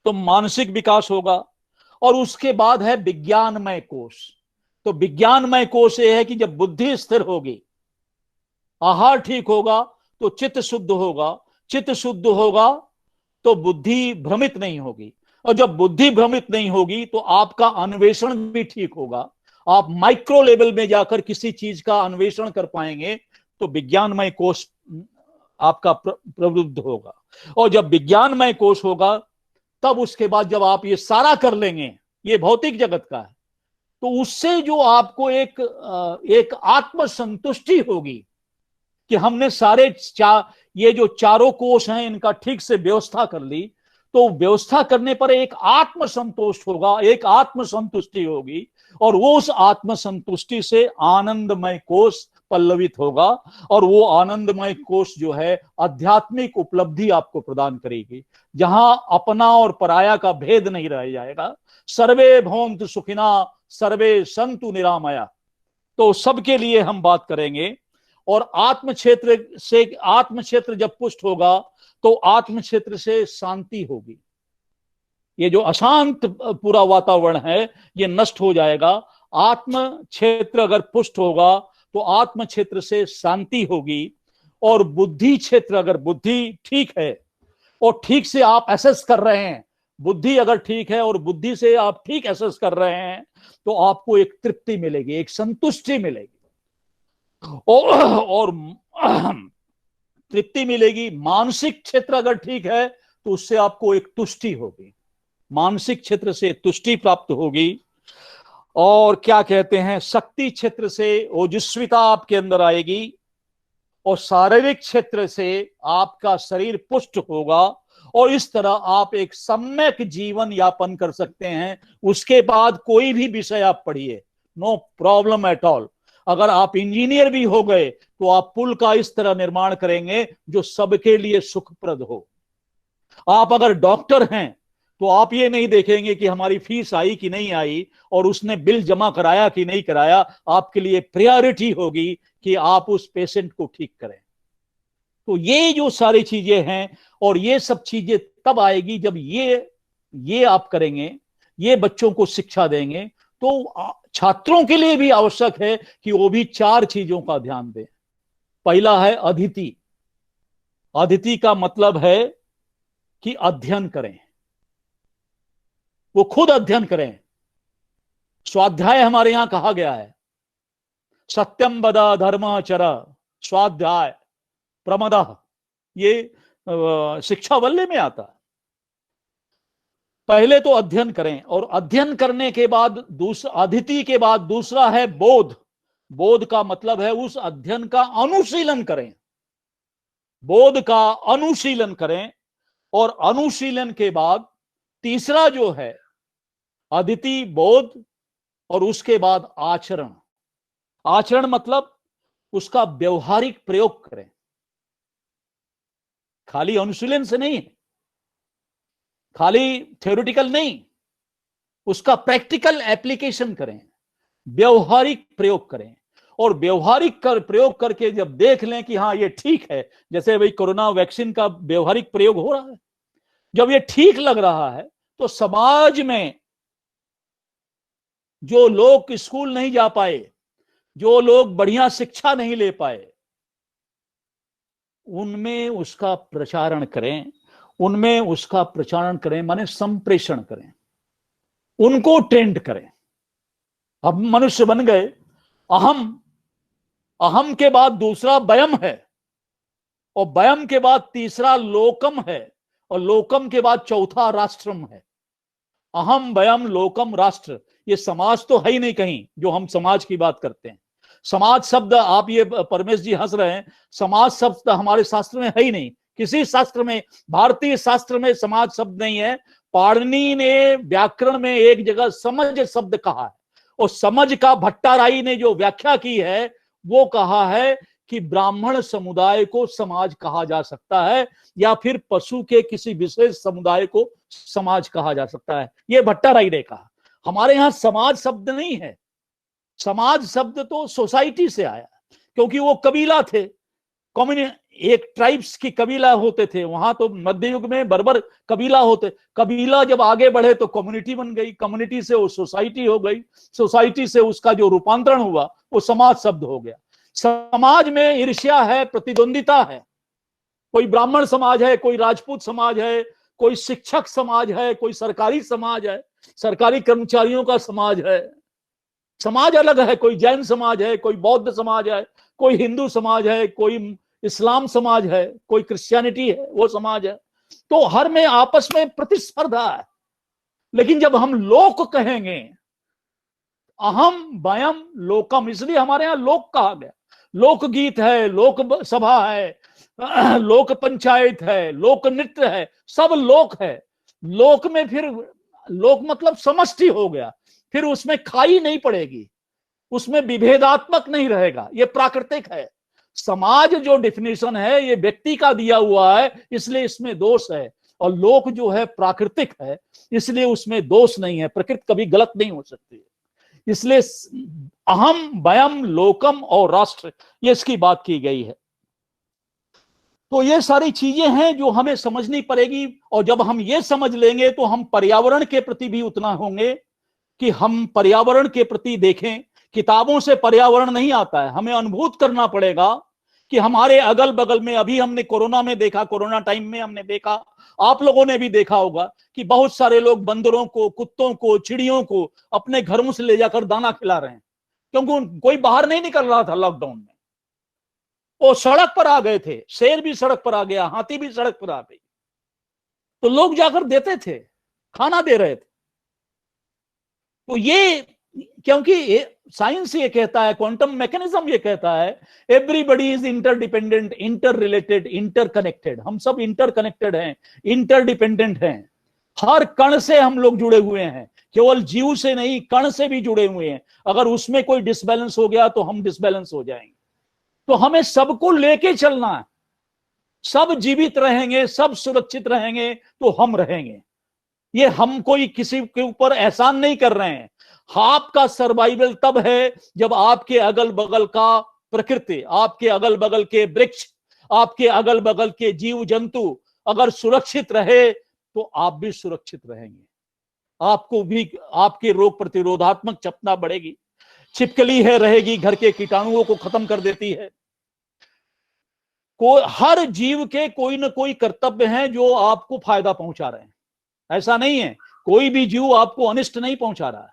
तो मानसिक विकास होगा। और उसके बाद है विज्ञानमय कोश। तो विज्ञानमय कोश ये है कि जब बुद्धि स्थिर होगी, आहार ठीक होगा तो चित्त शुद्ध होगा, चित्त शुद्ध होगा तो बुद्धि भ्रमित नहीं होगी, और जब बुद्धि भ्रमित नहीं होगी तो आपका अन्वेषण भी ठीक होगा। आप माइक्रो लेवल में जाकर किसी चीज का अन्वेषण कर पाएंगे, तो विज्ञानमय कोश आपका प्रवृत्त होगा। और जब विज्ञानमय कोश होगा तब उसके बाद जब आप ये सारा कर लेंगे, ये भौतिक जगत का है, तो उससे जो आपको एक आत्मसंतुष्टि होगी कि हमने सारे ये जो चारों कोश हैं इनका ठीक से व्यवस्था कर ली। तो व्यवस्था करने पर एक आत्मसंतोष होगा, एक आत्मसंतुष्टि होगी, और वो उस आत्मसंतुष्टि से आनंदमय कोश पल्लवित होगा। और वो आनंदमय कोश जो है आध्यात्मिक उपलब्धि आपको प्रदान करेगी, जहां अपना और पराया का भेद नहीं रह जाएगा। सर्वे भवन्तु सुखिना सर्वे सन्तु निरामया। तो सबके लिए हम बात करेंगे। और आत्म क्षेत्र जब पुष्ट होगा तो आत्म क्षेत्र से शांति होगी। ये जो अशांत पूरा वातावरण है ये नष्ट हो जाएगा। आत्म क्षेत्र अगर पुष्ट होगा तो आत्म क्षेत्र से शांति होगी। और बुद्धि क्षेत्र, अगर बुद्धि ठीक है और ठीक से आप एसेस कर रहे हैं, बुद्धि अगर ठीक है और बुद्धि से आप ठीक एसेस कर रहे हैं, तो आपको एक तृप्ति मिलेगी, एक संतुष्टि मिलेगी, और तृप्ति मिलेगी। मानसिक क्षेत्र अगर ठीक है तो उससे आपको एक तुष्टि होगी, मानसिक क्षेत्र से तुष्टि प्राप्त होगी। और क्या कहते हैं, शक्ति क्षेत्र से ओजस्विता आपके अंदर आएगी, और शारीरिक क्षेत्र से आपका शरीर पुष्ट होगा, और इस तरह आप एक सम्यक जीवन यापन कर सकते हैं। उसके बाद कोई भी विषय आप पढ़िए, नो प्रॉब्लम एट ऑल। अगर आप इंजीनियर भी हो गए तो आप पुल का इस तरह निर्माण करेंगे जो सबके लिए सुखप्रद हो। आप अगर डॉक्टर हैं तो आप ये नहीं देखेंगे कि हमारी फीस आई कि नहीं आई और उसने बिल जमा कराया कि नहीं कराया। आपके लिए प्रायोरिटी होगी कि आप उस पेशेंट को ठीक करें। तो ये जो सारी चीजें हैं, और ये सब चीजें तब आएगी जब ये आप करेंगे, ये बच्चों को शिक्षा देंगे। तो छात्रों के लिए भी आवश्यक है कि वो भी 4 चीजों का ध्यान दें। पहला है अदिति। अदिति का मतलब है कि अध्ययन करें, वो खुद अध्ययन करें। स्वाध्याय हमारे यहां कहा गया है, सत्यम वद धर्म चर स्वाध्याय प्रमदः, ये शिक्षा वल्ले में आता है। पहले तो अध्ययन करें, और अध्ययन करने के बाद अदिति के बाद दूसरा है बोध। बोध का मतलब है उस अध्ययन का अनुशीलन करें, बोध का अनुशीलन करें। और अनुशीलन के बाद तीसरा जो है अदिति, बोध, और उसके बाद आचरण। आचरण मतलब उसका व्यवहारिक प्रयोग करें, खाली अनुशीलन से नहीं, खाली थ्योरेटिकल नहीं, उसका प्रैक्टिकल एप्लीकेशन करें, व्यवहारिक प्रयोग करें। और व्यवहारिक प्रयोग करके जब देख लें कि हाँ ये ठीक है, जैसे भाई कोरोना वैक्सीन का व्यवहारिक प्रयोग हो रहा है, जब ये ठीक लग रहा है तो समाज में जो लोग स्कूल नहीं जा पाए, जो लोग बढ़िया शिक्षा नहीं ले पाए, उनमें उसका प्रचारण करें, उनमें उसका प्रचारण करें, माने संप्रेषण करें, उनको ट्रेंड करें। अब मनुष्य बन गए अहम, अहम के बाद दूसरा वयम है, और वयम के बाद तीसरा लोकम है, और लोकम के बाद चौथा राष्ट्रम है। अहम वयम लोकम राष्ट्र, ये समाज तो है ही नहीं कहीं जो हम समाज की बात करते हैं। समाज शब्द, आप ये परमेश जी हंस रहे हैं, समाज शब्द हमारे शास्त्र में है ही नहीं, किसी शास्त्र में, भारतीय शास्त्र में समाज शब्द नहीं है। पाणिनि ने व्याकरण में एक जगह समझ शब्द कहा है, और समझ का भट्टाराई ने जो व्याख्या की है वो कहा है कि ब्राह्मण समुदाय को समाज कहा जा सकता है, या फिर पशु के किसी विशेष समुदाय को समाज कहा जा सकता है। ये भट्टाराई ने कहा। हमारे यहां समाज शब्द नहीं है। समाज शब्द तो सोसाइटी से आया, क्योंकि वो कबीला थे, एक ट्राइब्स की कबीला होते थे। वहां तो मध्य युग में बर्बर कबीला होते, कबीला जब आगे बढ़े तो कम्युनिटी बन गई, कम्युनिटी से वो सोसाइटी हो गई, सोसाइटी से उसका जो रूपांतरण हुआ वो समाज शब्द हो गया। समाज में ईर्ष्या है, प्रतिद्वंदिता है। कोई ब्राह्मण समाज है, कोई राजपूत समाज है, कोई शिक्षक समाज है, कोई सरकारी समाज है, सरकारी कर्मचारियों का समाज है। समाज अलग है, कोई जैन समाज है, कोई बौद्ध समाज है, कोई हिंदू समाज है, कोई इस्लाम समाज है, कोई क्रिश्चियनिटी है, वो समाज है। तो हर में आपस में प्रतिस्पर्धा है। लेकिन जब हम लोक कहेंगे, अहम वयम लोकम, इसलिए हमारे यहां लोक कहा गया। लोकगीत है, लोक सभा है, लोक पंचायत है, लोक नृत्य है, सब लोक है। लोक में फिर लोक मतलब समष्टि हो गया, फिर उसमें खाई नहीं पड़ेगी, उसमें विभेदात्मक नहीं रहेगा, ये प्राकृतिक है। समाज जो डिफिनेशन है ये व्यक्ति का दिया हुआ है, इसलिए इसमें दोष है। और लोक जो है प्राकृतिक है, इसलिए उसमें दोष नहीं है, प्रकृति कभी गलत नहीं हो सकती। इसलिए अहम वयम लोकम और राष्ट्र, ये इसकी बात की गई है। तो ये सारी चीजें हैं जो हमें समझनी पड़ेगी, और जब हम ये समझ लेंगे तो हम पर्यावरण के प्रति भी उतना होंगे कि हम पर्यावरण के प्रति देखें। किताबों से पर्यावरण नहीं आता है, हमें अनुभूत करना पड़ेगा कि हमारे अगल बगल में, अभी हमने कोरोना में देखा, कोरोना टाइम में हमने देखा, आप लोगों ने भी देखा होगा कि बहुत सारे लोग बंदरों को, कुत्तों को, चिड़ियों को अपने घरों से ले जाकर दाना खिला रहे हैं, क्योंकि कोई बाहर नहीं निकल रहा था लॉकडाउन में। वो सड़क पर आ गए थे, शेर भी सड़क पर आ गया, हाथी भी सड़क पर आ गई, तो लोग जाकर देते थे, खाना दे रहे थे। तो ये, क्योंकि साइंस ये कहता है, क्वांटम मैकेनिज्म ये कहता है, everybody is interdependent, inter related, interconnected. हम सब इंटरकनेक्टेड हैं, इंटरडिपेंडेंट हैं। हर कण से हम लोग जुड़े हुए हैं, केवल जीव से नहीं, कण से भी जुड़े हुए हैं। अगर उसमें कोई डिसबैलेंस हो गया तो हम डिसबैलेंस हो जाएंगे। तो हमें सबको लेके चलना है। सब जीवित रहेंगे, सब सुरक्षित रहेंगे तो हम रहेंगे। ये हम कोई किसी के ऊपर एहसान नहीं कर रहे हैं। आपका सर्वाइवल तब है जब आपके अगल बगल का प्रकृति, आपके अगल बगल के वृक्ष, आपके अगल बगल के जीव जंतु अगर सुरक्षित रहे तो आप भी सुरक्षित रहेंगे, आपको भी आपके रोग प्रतिरोधात्मक क्षमता बढ़ेगी। छिपकली है रहेगी, घर के कीटाणुओं को खत्म कर देती है। हर जीव के कोई ना कोई कर्तव्य हैं जो आपको फायदा पहुंचा रहे हैं, ऐसा नहीं है कोई भी जीव आपको अनिष्ट नहीं पहुंचा रहा है।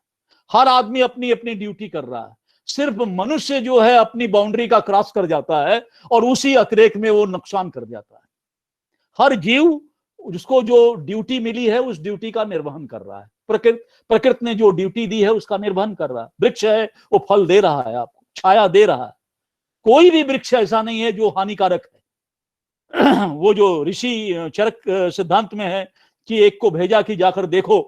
हर आदमी अपनी अपनी ड्यूटी कर रहा है। सिर्फ मनुष्य जो है अपनी बाउंड्री का क्रॉस कर जाता है और उसी अतिरेक में वो नुकसान कर जाता है। हर जीव उसको जो ड्यूटी मिली है उस ड्यूटी का निर्वहन कर रहा है। प्रकृति ने जो ड्यूटी दी है उसका निर्वहन कर रहा है। वृक्ष है वो फल दे रहा है, आपको छाया दे रहा है। कोई भी वृक्ष ऐसा नहीं है जो हानिकारक है। वो जो ऋषि चरक सिद्धांत में है कि एक को भेजा कि जाकर देखो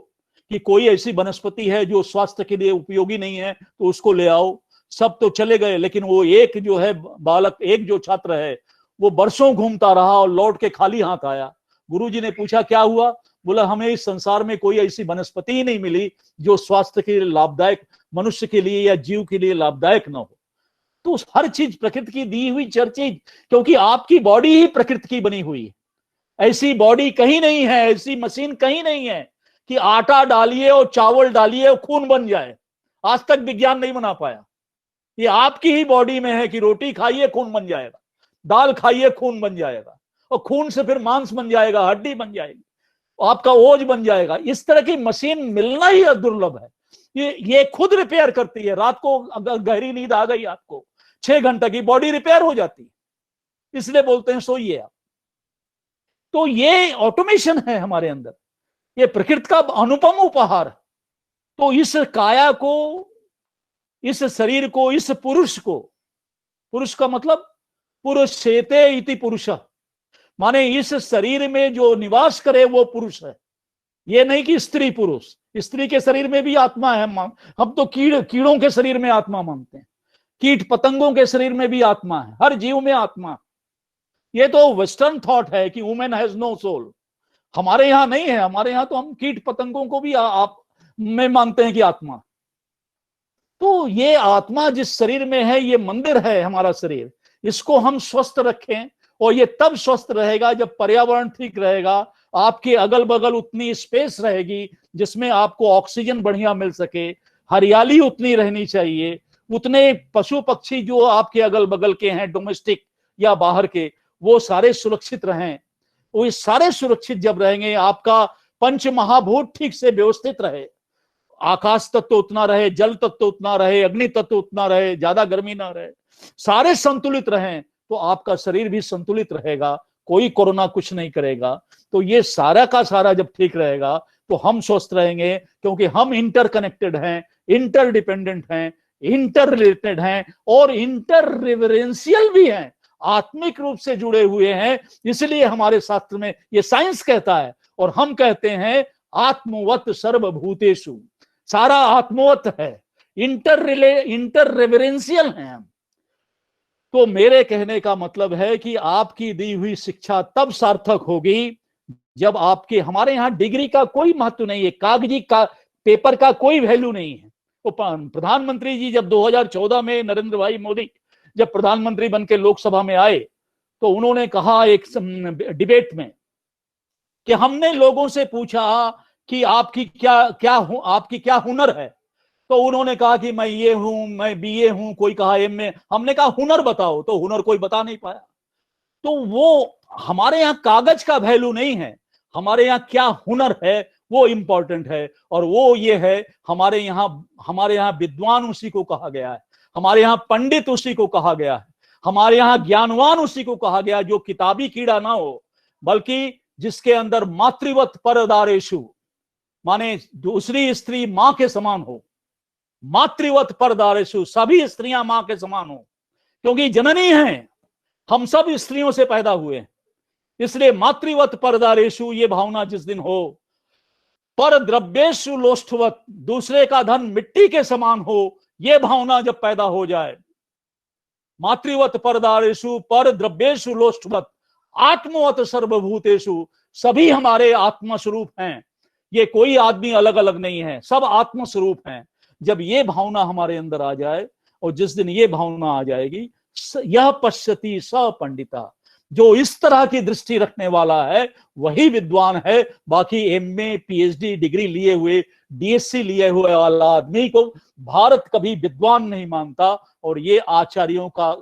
कि कोई ऐसी वनस्पति है जो स्वास्थ्य के लिए उपयोगी नहीं है तो उसको ले आओ। सब तो चले गए, लेकिन वो एक जो है बालक, एक जो छात्र है वो बरसों घूमता रहा और लौट के खाली हाथ आया। गुरुजी ने पूछा क्या हुआ? बोला हमें इस संसार में कोई ऐसी वनस्पति ही नहीं मिली जो स्वास्थ्य के लिए लाभदायक, मनुष्य के लिए या जीव के लिए लाभदायक न हो। तो हर चीज प्रकृति की दी हुई चीज, क्योंकि आपकी बॉडी ही प्रकृति की बनी हुई है। ऐसी बॉडी कहीं नहीं है, ऐसी मशीन कहीं नहीं है कि आटा डालिए और चावल डालिए और खून बन जाए। आज तक विज्ञान नहीं बना पाया। ये आपकी ही बॉडी में है कि रोटी खाइए खून बन जाएगा, दाल खाइए खून बन जाएगा, और खून से फिर मांस बन जाएगा, हड्डी बन जाएगी, आपका ओज बन जाएगा। इस तरह की मशीन मिलना ही दुर्लभ है। ये खुद रिपेयर करती है। रात को अगर गहरी नींद आ गई आपको 6 घंटे की, बॉडी रिपेयर हो जाती है। इसलिए बोलते हैं सोइए आप। तो ये ऑटोमेशन है हमारे अंदर, ये प्रकृति का अनुपम उपहार। तो इस काया को, इस शरीर को, इस पुरुष को, पुरुष का मतलब पुरुषेते इति पुरुष, माने इस शरीर में जो निवास करे वो पुरुष है। ये नहीं कि स्त्री पुरुष, स्त्री के शरीर में भी आत्मा है। हम तो कीड़ों के शरीर में आत्मा मानते हैं, कीट पतंगों के शरीर में भी आत्मा है, हर जीव में आत्मा। ये तो वेस्टर्न थॉट है कि वुमेन हैज नो सोल। हमारे यहां नहीं है। हमारे यहां तो हम कीट पतंगों को भी आप में मानते हैं कि आत्मा। तो ये आत्मा जिस शरीर में है, ये मंदिर है हमारा शरीर। इसको हम स्वस्थ रखें, और ये तब स्वस्थ रहेगा जब पर्यावरण ठीक रहेगा, आपके अगल बगल उतनी स्पेस रहेगी जिसमें आपको ऑक्सीजन बढ़िया मिल सके, हरियाली उतनी रहनी चाहिए, उतने पशु पक्षी जो आपके अगल बगल के हैं, डोमेस्टिक या बाहर के, वो सारे सुरक्षित रहें। वो ये सारे सुरक्षित जब रहेंगे, आपका पंच महाभूत ठीक से व्यवस्थित रहे, आकाश तत्व उतना रहे, जल तत्व उतना रहे, अग्नि तत्व उतना रहे, ज्यादा गर्मी ना रहे, सारे संतुलित रहें, तो आपका शरीर भी संतुलित रहेगा, कोई कोरोना कुछ नहीं करेगा। तो ये सारा का सारा जब ठीक रहेगा तो हम स्वस्थ रहेंगे, क्योंकि हम इंटरकनेक्टेड हैं, इंटरडिपेंडेंट हैं, इंटर रिलेटेड हैं और इंटर रिवरेंशियल भी हैं, आत्मिक रूप से जुड़े हुए हैं। इसलिए हमारे शास्त्र में ये साइंस कहता है, और हम कहते हैं आत्मवत सर्वभूतेषु, सारा आत्मवत है, इंटर रेवरेंशियल है हम। तो मेरे कहने का मतलब है कि आपकी दी हुई शिक्षा तब सार्थक होगी जब आपके, हमारे यहाँ डिग्री का कोई महत्व नहीं है, कागजी का पेपर का कोई वैल्यू नहीं है। तो प्रधानमंत्री जी जब 2014 में नरेंद्र भाई मोदी जब प्रधानमंत्री बनकर लोकसभा में आए, तो उन्होंने कहा एक डिबेट में कि हमने लोगों से पूछा कि आपकी क्या हुनर है। तो उन्होंने कहा कि मैं ये हूं, मैं बीए हूं, कोई कहा एमए। हमने कहा हुनर बताओ, तो हुनर कोई बता नहीं पाया। तो वो हमारे यहाँ कागज का वैल्यू नहीं है, हमारे यहाँ क्या हुनर है वो इंपॉर्टेंट है। और वो ये है, हमारे यहाँ विद्वान उसी को कहा गया है, हमारे यहाँ पंडित उसी को कहा गया है, हमारे यहाँ ज्ञानवान उसी को कहा गया जो किताबी कीड़ा ना हो, बल्कि जिसके अंदर मातृवत परदारेशु, माने दूसरी स्त्री मां के समान हो, मातृवत परदारेशु, सभी स्त्रियां मां के समान हो, क्योंकि जननी हैं, हम सब स्त्रियों से पैदा हुए हैं। इसलिए मातृवत परदारेशु ये भावना जिस दिन हो, पर द्रव्येशु लोष्ठवत, दूसरे का धन मिट्टी के समान हो, ये भावना जब पैदा हो जाए, मातृवत परदारेशु पर द्रव्येशु लोष्ठवत आत्मवत सर्वभूतेषु, सभी हमारे आत्म स्वरूप हैं। ये कोई आदमी अलग अलग नहीं है, सब आत्म स्वरूप हैं। जब ये भावना हमारे अंदर आ जाए, और जिस दिन ये भावना आ जाएगी, यह पश्यति स पंडिता, जो इस तरह की दृष्टि रखने वाला है वही विद्वान है। बाकी एमए पीएचडी डिग्री लिए हुए, डीएससी लिए हुए वाला आदमी को भारत कभी विद्वान नहीं मानता। और ये आचार्यों का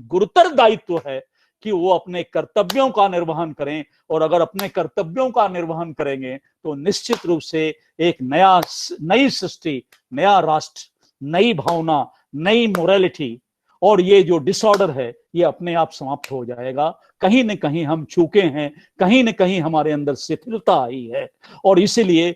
गुरुतर दायित्व है कि वो अपने कर्तव्यों का निर्वहन करें। और अगर अपने कर्तव्यों का निर्वहन करेंगे तो निश्चित रूप से एक नई सृष्टि, नया राष्ट्र, नई भावना, नई मोरालिटी और ये जो डिसऑर्डर है ये अपने आप समाप्त हो जाएगा। कहीं न कहीं हम चूके हैं, कहीं न कहीं हमारे अंदर शिथिलता आई है। और इसीलिए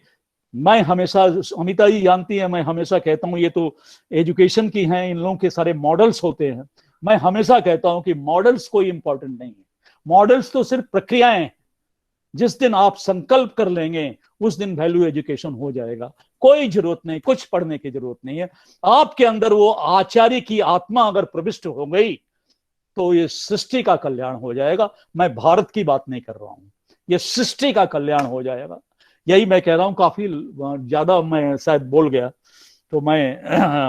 मैं हमेशा, अमिता जी जानती है, मैं हमेशा कहता हूं, ये तो एजुकेशन की हैं, इन लोगों के सारे मॉडल्स होते हैं। मैं हमेशा कहता हूं कि मॉडल्स कोई इंपॉर्टेंट नहीं है, मॉडल्स तो सिर्फ प्रक्रियाएं हैं। जिस दिन आप संकल्प कर लेंगे उस दिन वैल्यू एजुकेशन हो जाएगा। कोई जरूरत नहीं, कुछ पढ़ने की जरूरत नहीं है। आपके अंदर वो आचार्य की आत्मा अगर प्रविष्ट हो गई तो ये सृष्टि का कल्याण हो जाएगा। मैं भारत की बात नहीं कर रहा हूं, ये सृष्टि का कल्याण हो जाएगा। यही मैं कह रहा हूं। काफी ज्यादा मैं शायद बोल गया, तो मैं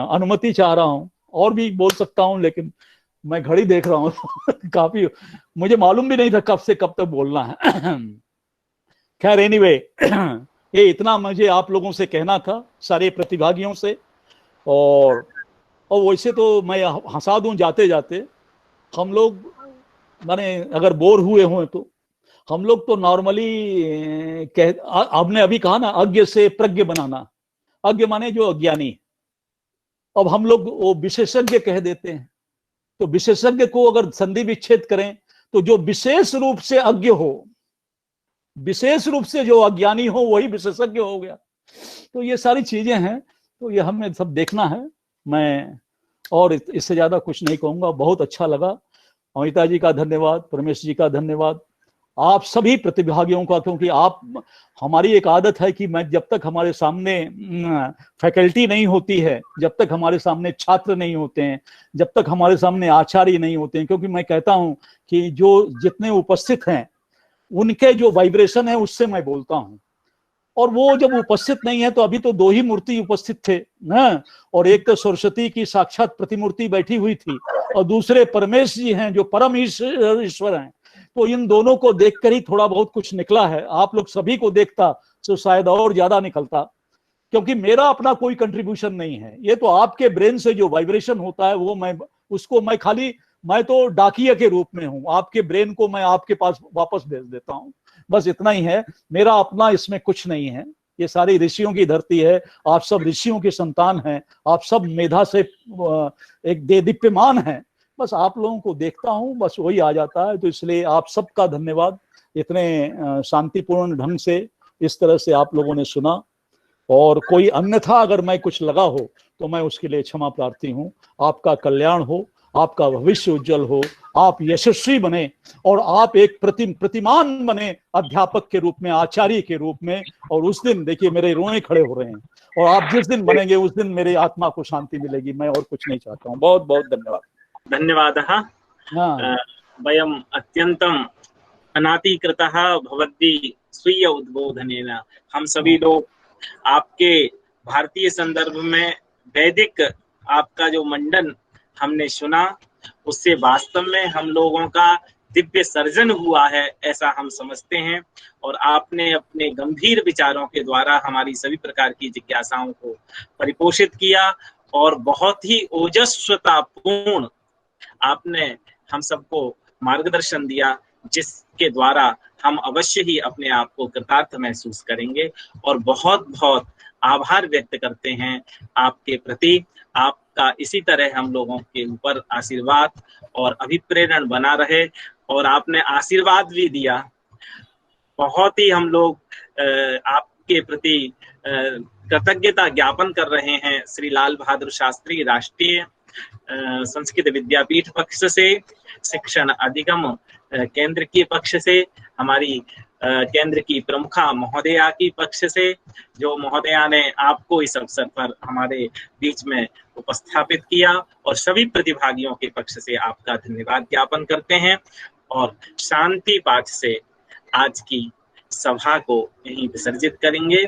अनुमति चाह रहा हूं, और भी बोल सकता हूं, लेकिन मैं घड़ी देख रहा हूं काफी, मुझे मालूम भी नहीं था कब से कब तक बोलना है। खैर एनीवे, ये इतना मुझे आप लोगों से कहना था, सारे प्रतिभागियों से। और वैसे तो मैं हंसा दूं जाते जाते, हम लोग माने अगर बोर हुए हों तो हम लोग तो नॉर्मली आपने अभी कहा ना, अज्ञ से प्रज्ञ बनाना। अज्ञ माने जो अज्ञानी। अब हम लोग वो विशेषज्ञ कह देते हैं। तो विशेषज्ञ को अगर संधि विच्छेद करें तो जो विशेष रूप से अज्ञ हो, विशेष रूप से जो अज्ञानी हो वही विशेषज्ञ हो गया। तो ये सारी चीजें हैं, तो ये हमें सब देखना है। मैं और इससे ज्यादा कुछ नहीं कहूंगा। बहुत अच्छा लगा। अमिता जी का धन्यवाद, परमेश जी का धन्यवाद, आप सभी प्रतिभागियों का। क्योंकि आप, हमारी एक आदत है कि मैं जब तक हमारे सामने फैकल्टी नहीं होती है, जब तक हमारे सामने छात्र नहीं होते हैं, जब तक हमारे सामने आचार्य नहीं होते हैं, क्योंकि मैं कहता हूं कि जो जितने उपस्थित हैं उनके जो वाइब्रेशन है उससे मैं बोलता हूं। और वो जब उपस्थित नहीं है, तो अभी तो दो ही मूर्ति उपस्थित थे ना, और एक तो सरस्वती की साक्षात प्रतिमूर्ति बैठी हुई थी, और दूसरे परमेश जी हैं जो परम ईश्वर हैं। तो इन दोनों को देखकर ही थोड़ा बहुत कुछ निकला है। आप लोग सभी को देखता तो शायद और ज्यादा निकलता, क्योंकि मेरा अपना कोई कंट्रीब्यूशन नहीं है। ये तो आपके ब्रेन से जो वाइब्रेशन होता है वो मैं तो डाकिया के रूप में हूं। आपके ब्रेन को मैं आपके पास वापस भेज देता हूं, बस इतना ही है। मेरा अपना इसमें कुछ नहीं है। ये सारी ऋषियों की धरती है, आप सब ऋषियों के संतान हैं, आप सब मेधा से एक दीप्यमान हैं। बस आप लोगों को देखता हूं, बस वही आ जाता है। तो इसलिए आप सबका धन्यवाद, इतने शांतिपूर्ण ढंग से इस तरह से आप लोगों ने सुना। और कोई अन्यथा अगर मैं कुछ लगा हो तो मैं उसके लिए क्षमा प्रार्थी हूं। आपका कल्याण हो, आपका भविष्य उज्जवल हो, आप यशस्वी बने, और आप एक प्रतिमान बने अध्यापक के रूप में, आचार्य के रूप में। और उस दिन देखिए मेरे रोए खड़े हो रहे हैं, और आप जिस दिन बनेंगे उस दिन मेरी आत्मा को शांति मिलेगी। मैं और कुछ नहीं चाहता हूँ। बहुत बहुत धन्यवाद। धन्यवादः। वयम् अत्यन्तम् अनातिकृतः भवद्भिः स्वीय उद्बोधनेन। हम सभी लोग आपके भारतीय संदर्भ में वैदिक आपका जो मंडन हमने सुना, उससे वास्तव में हम लोगों का दिव्य सर्जन हुआ है, ऐसा हम समझते हैं। और आपने अपने गंभीर विचारों के द्वारा हमारी सभी प्रकार की जिज्ञासाओं को परिपोषित किया, और बहुत ही ओजस्वतापूर्ण आपने हम सबको मार्गदर्शन दिया, जिसके द्वारा हम अवश्य ही अपने आप को कृतार्थ महसूस करेंगे। और बहुत बहुत आभार व्यक्त करते हैं आपके प्रति। आपका इसी तरह हम लोगों के ऊपर आशीर्वाद और अभिप्रेरण बना रहे। और आपने आशीर्वाद भी दिया। बहुत ही हम लोग आपके प्रति कृतज्ञता ज्ञापन कर रहे हैं। श्री लाल बहादुर शास्त्री राष्ट्रीय संस्कृत विद्यापीठ पक्ष से, शिक्षण अधिगम केंद्र के पक्ष से, हमारी केंद्र की प्रमुखा महोदया की पक्ष से, जो महोदया ने आपको इस अवसर पर हमारे बीच में उपस्थापित किया, और सभी प्रतिभागियों के पक्ष से आपका धन्यवाद ज्ञापन करते हैं। और शांति पाठ से आज की सभा को यहीं विसर्जित करेंगे।